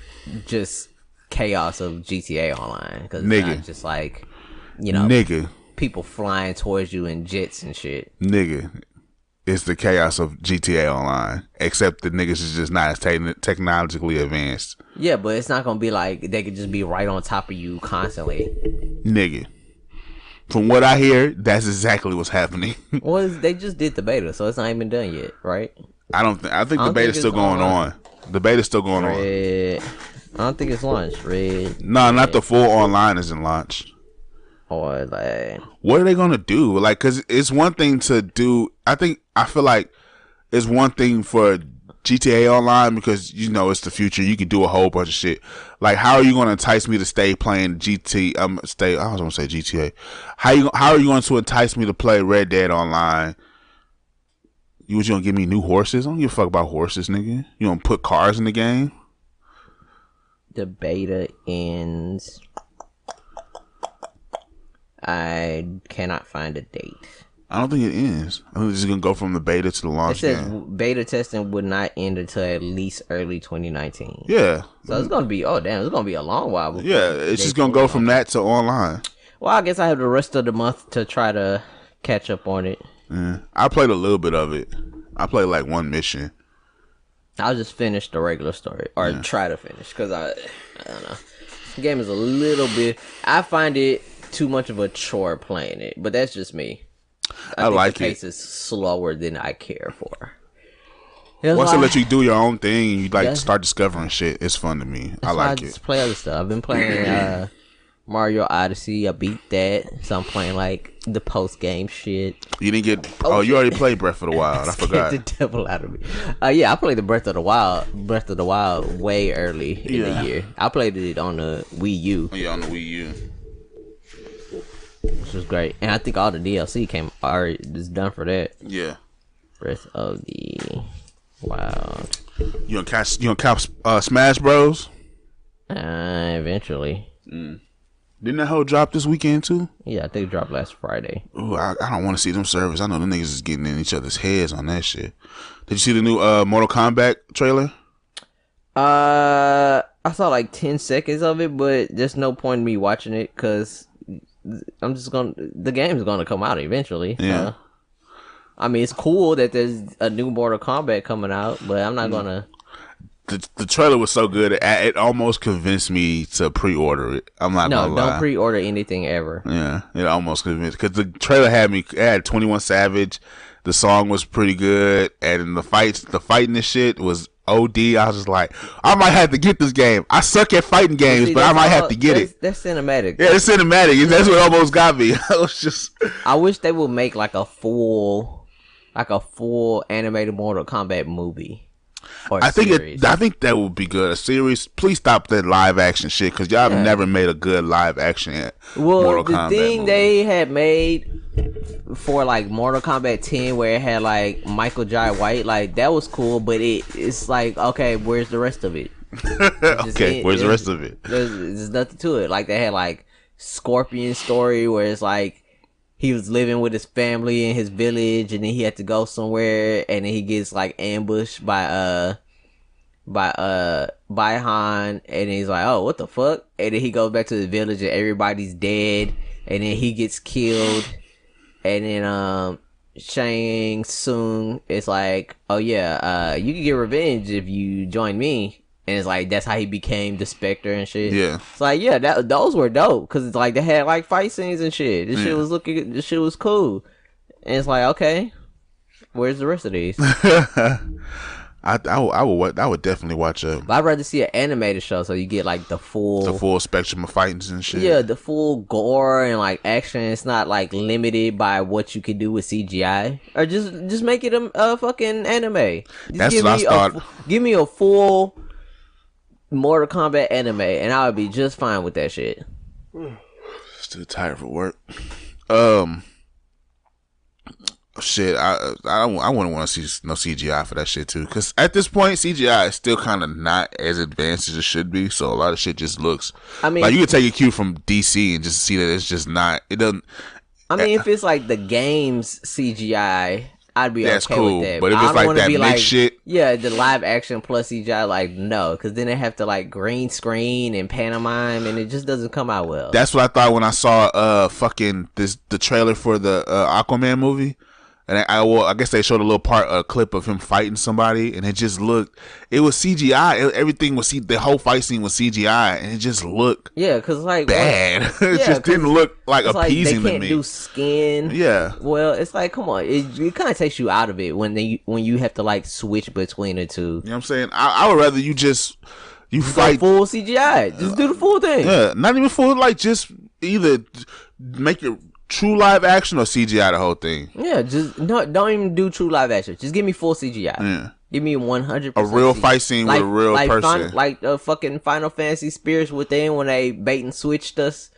Speaker 2: just chaos of GTA Online because it's not just like,
Speaker 3: nigga,
Speaker 2: people flying towards you in jets and shit.
Speaker 3: Nigga, it's the chaos of GTA Online, except the niggas is just not as technologically advanced.
Speaker 2: Yeah, but it's not gonna be like they could just be right on top of you constantly.
Speaker 3: Nigga, from what I hear, that's exactly what's happening.
Speaker 2: Well, they just did the beta, so it's not even done yet, right?
Speaker 3: I think the beta's still going on. The beta's still going on.
Speaker 2: I don't think it's launched.
Speaker 3: No, not the full online isn't launched.
Speaker 2: Or like,
Speaker 3: what are they gonna do? Like, cause it's one thing to do. I feel like it's one thing for GTA Online because it's the future. You can do a whole bunch of shit. Like, how are you gonna entice me to stay playing GT? I was gonna say GTA. How are you going to entice me to play Red Dead Online? You gonna give me new horses? I don't give a fuck about horses, nigga. You gonna put cars in the game?
Speaker 2: The beta ends. I cannot find a date.
Speaker 3: I don't think it ends. I think it's just gonna go from the beta to the launch.
Speaker 2: It says beta testing would not end until at least early 2019.
Speaker 3: Yeah.
Speaker 2: So it's gonna be it's gonna be a long while.
Speaker 3: Yeah, it's just gonna go from that to online.
Speaker 2: Well, I guess I have the rest of the month to try to catch up on it.
Speaker 3: Yeah. I played a little bit of it. I played like one mission.
Speaker 2: I'll just finish the regular story or try to finish because I don't know. The game is a little bit. I find it too much of a chore playing it, but that's just me. I think
Speaker 3: like
Speaker 2: the pace is slower than I care for.
Speaker 3: Once they let you do your own thing, and you start discovering shit. It's fun to me. I like it.
Speaker 2: Just play other stuff. I've been playing Mario Odyssey. I beat that, so I'm playing like the post game shit.
Speaker 3: You didn't get? You already played Breath of the Wild. I forgot.
Speaker 2: The devil out of me. Yeah, I played the Breath of the Wild way early in the year. I played it on the Wii U.
Speaker 3: Yeah, on the Wii U.
Speaker 2: Which was great, and I think all the DLC is done for that.
Speaker 3: Yeah.
Speaker 2: Breath of the Wild.
Speaker 3: You gonna catch Smash Bros?
Speaker 2: Eventually.
Speaker 3: Didn't that whole drop this weekend too?
Speaker 2: Yeah, I think it dropped last Friday.
Speaker 3: Ooh, I don't want to see them servers. I know them niggas is getting in each other's heads on that shit. Did you see the new Mortal Kombat trailer?
Speaker 2: I saw like 10 seconds of it, but there's no point in me watching it because the game's gonna come out eventually.
Speaker 3: Yeah.
Speaker 2: I mean, it's cool that there's a new Mortal Kombat coming out, but I'm not gonna.
Speaker 3: The trailer was so good, it almost convinced me to pre-order it. I'm not gonna lie.
Speaker 2: Don't pre-order anything ever.
Speaker 3: Yeah, it almost convinced because the trailer had 21 Savage. The song was pretty good, and the fighting and shit was OD. I was just like, I might have to get this game. I suck at fighting games, but I might have to get it.
Speaker 2: That's cinematic.
Speaker 3: Yeah, it's cinematic. That's what almost got me. I was just.
Speaker 2: I wish they would make like a full animated Mortal Kombat movie.
Speaker 3: I think that would be good. A series. Please stop that live action shit because y'all have never made a good live action Mortal Kombat
Speaker 2: thing
Speaker 3: movie.
Speaker 2: They had made for like Mortal Kombat 10 where it had like Michael Jai White, like that was cool, but it's like, okay, where's the rest of it?
Speaker 3: Where's the rest of it?
Speaker 2: There's nothing to it. Like they had like Scorpion story where it's like he was living with his family in his village, and then he had to go somewhere, and then he gets like ambushed by Han, and he's like, oh, what the fuck? And then he goes back to the village, and everybody's dead, and then he gets killed, and then Shang Tsung is like, oh yeah, you can get revenge if you join me. And it's like, that's how he became the Spectre and shit.
Speaker 3: Yeah.
Speaker 2: It's like, yeah, those were dope. Because it's like, they had like fight scenes and shit. This shit was cool. And it's like, okay, where's the rest of these?
Speaker 3: I would definitely watch a.
Speaker 2: But I'd rather see an animated show so you get like the full
Speaker 3: spectrum of fightings and shit.
Speaker 2: Yeah, the full gore and like action. It's not like limited by what you can do with CGI. Or just make it a fucking anime.
Speaker 3: That's what I thought.
Speaker 2: Give me a full Mortal Kombat anime, and I would be just fine with that shit.
Speaker 3: Still tired for work. Shit, I wouldn't want to see no CGI for that shit too. Because at this point, CGI is still kind of not as advanced as it should be. So a lot of shit just looks. I mean, like you could take a cue from DC and just see that it's just not. It doesn't.
Speaker 2: I mean, if it's like the game's CGI, I'd be
Speaker 3: that's
Speaker 2: okay
Speaker 3: cool.
Speaker 2: with that.
Speaker 3: But if it's like that mixed shit,
Speaker 2: yeah, the live action plus CGI, like no, because then they have to like green screen and pantomime, and it just doesn't come out well.
Speaker 3: That's what I thought when I saw the trailer for the Aquaman movie. And I guess they showed a clip of him fighting somebody, and it just looked. It was CGI. Everything was the whole fight scene was CGI, and it just looked
Speaker 2: because like
Speaker 3: bad. It just didn't look like appeasing
Speaker 2: they can't
Speaker 3: to me.
Speaker 2: Do skin.
Speaker 3: Yeah.
Speaker 2: Well, it's like come on, it kind of takes you out of it when you have to like switch between the two.
Speaker 3: You know what I'm saying? I would rather you fight
Speaker 2: full CGI. Just do the full thing.
Speaker 3: Yeah, not even full. Like just either make it true live action or CGI the whole thing.
Speaker 2: Yeah, just don't even do true live action. Just give me full CGI.
Speaker 3: Yeah.
Speaker 2: Give me 100%.
Speaker 3: A real fight scene with a real person.
Speaker 2: Like fucking Final Fantasy Spirits within when they bait and switched us.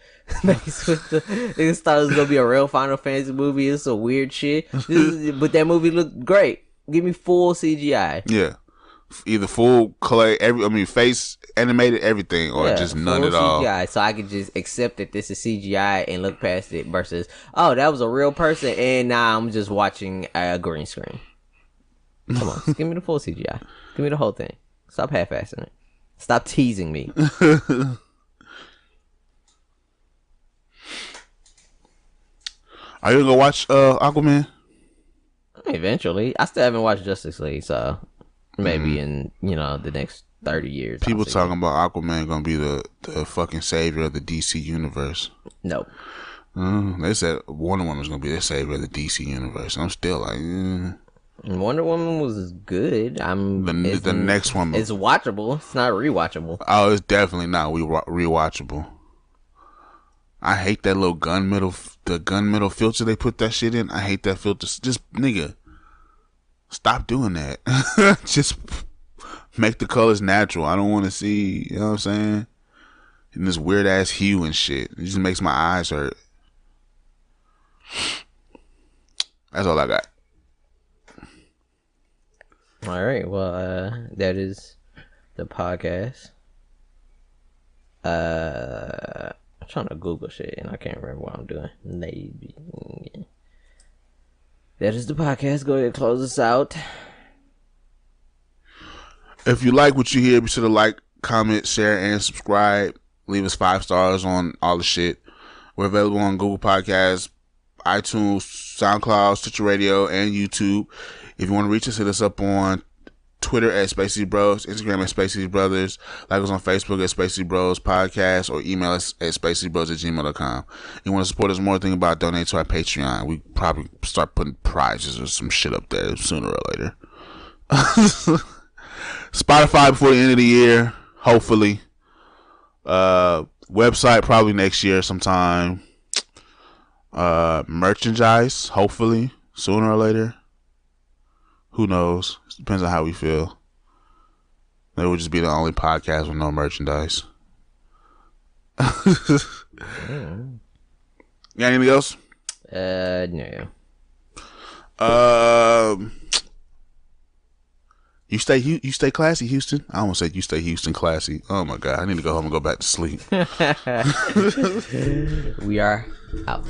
Speaker 2: They thought it was gonna be a real Final Fantasy movie. It's some weird shit. But that movie looked great. Give me full CGI.
Speaker 3: Yeah. Either full clay, face animated, everything, or just none at all.
Speaker 2: CGI, so I could just accept that this is CGI and look past it. Versus, oh, that was a real person, and now I'm just watching a green screen. Come on, just give me the full CGI. Give me the whole thing. Stop half-assing it. Stop teasing me.
Speaker 3: Are you gonna watch Aquaman?
Speaker 2: Eventually, I still haven't watched Justice League, so. Maybe in the next 30 years.
Speaker 3: People talking about Aquaman gonna be the fucking savior of the DC universe.
Speaker 2: Nope.
Speaker 3: They said Wonder Woman's gonna be the savior of the DC universe. I'm still like,
Speaker 2: Wonder Woman was good.
Speaker 3: The next one.
Speaker 2: It's watchable. It's not rewatchable.
Speaker 3: Oh, it's definitely not rewatchable. I hate that little gunmetal filter they put that shit in. I hate that filter. Just nigga. Stop doing that. Just make the colors natural. I don't want to see, you know what I'm saying? And this weird ass hue and shit. It just makes my eyes hurt. That's all I got.
Speaker 2: All right. Well, that is the podcast. I'm trying to Google shit and I can't remember what I'm doing. Maybe. Yeah. That is the podcast. Go ahead and close us out.
Speaker 3: If you like what you hear, be sure to like, comment, share, and subscribe. Leave us 5 stars on all the shit. We're available on Google Podcasts, iTunes, SoundCloud, Stitcher Radio, and YouTube. If you want to reach us, hit us up on Twitter at Spacey Bros, Instagram at Spacey Brothers, like us on Facebook at Spacey Bros Podcast, or email us at spaceybros@gmail.com. You want to support us more, think about donating to our Patreon. We probably start putting prizes or some shit up there sooner or later. Spotify before the end of the year, hopefully. Website probably next year sometime. Merchandise, hopefully, sooner or later. Who knows? It depends on how we feel. They would just be the only podcast with no merchandise. You got anything else?
Speaker 2: No.
Speaker 3: You stay classy, Houston. I almost said you stay Houston classy. Oh my God, I need to go home and go back to sleep.
Speaker 2: We are out.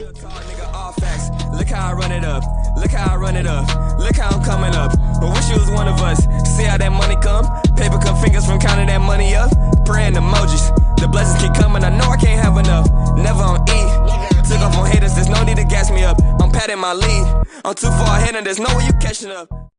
Speaker 1: Look how I run it up. Look how I run it up. Look how I'm coming up. I wish you was one of us. See how that money come? Paper cut fingers from counting that money up. Praying emojis. The blessings keep coming. I know I can't have enough. Never on E. Took off on haters. There's no need to gas me up. I'm patting my lead. I'm too far ahead and there's no way you catching up.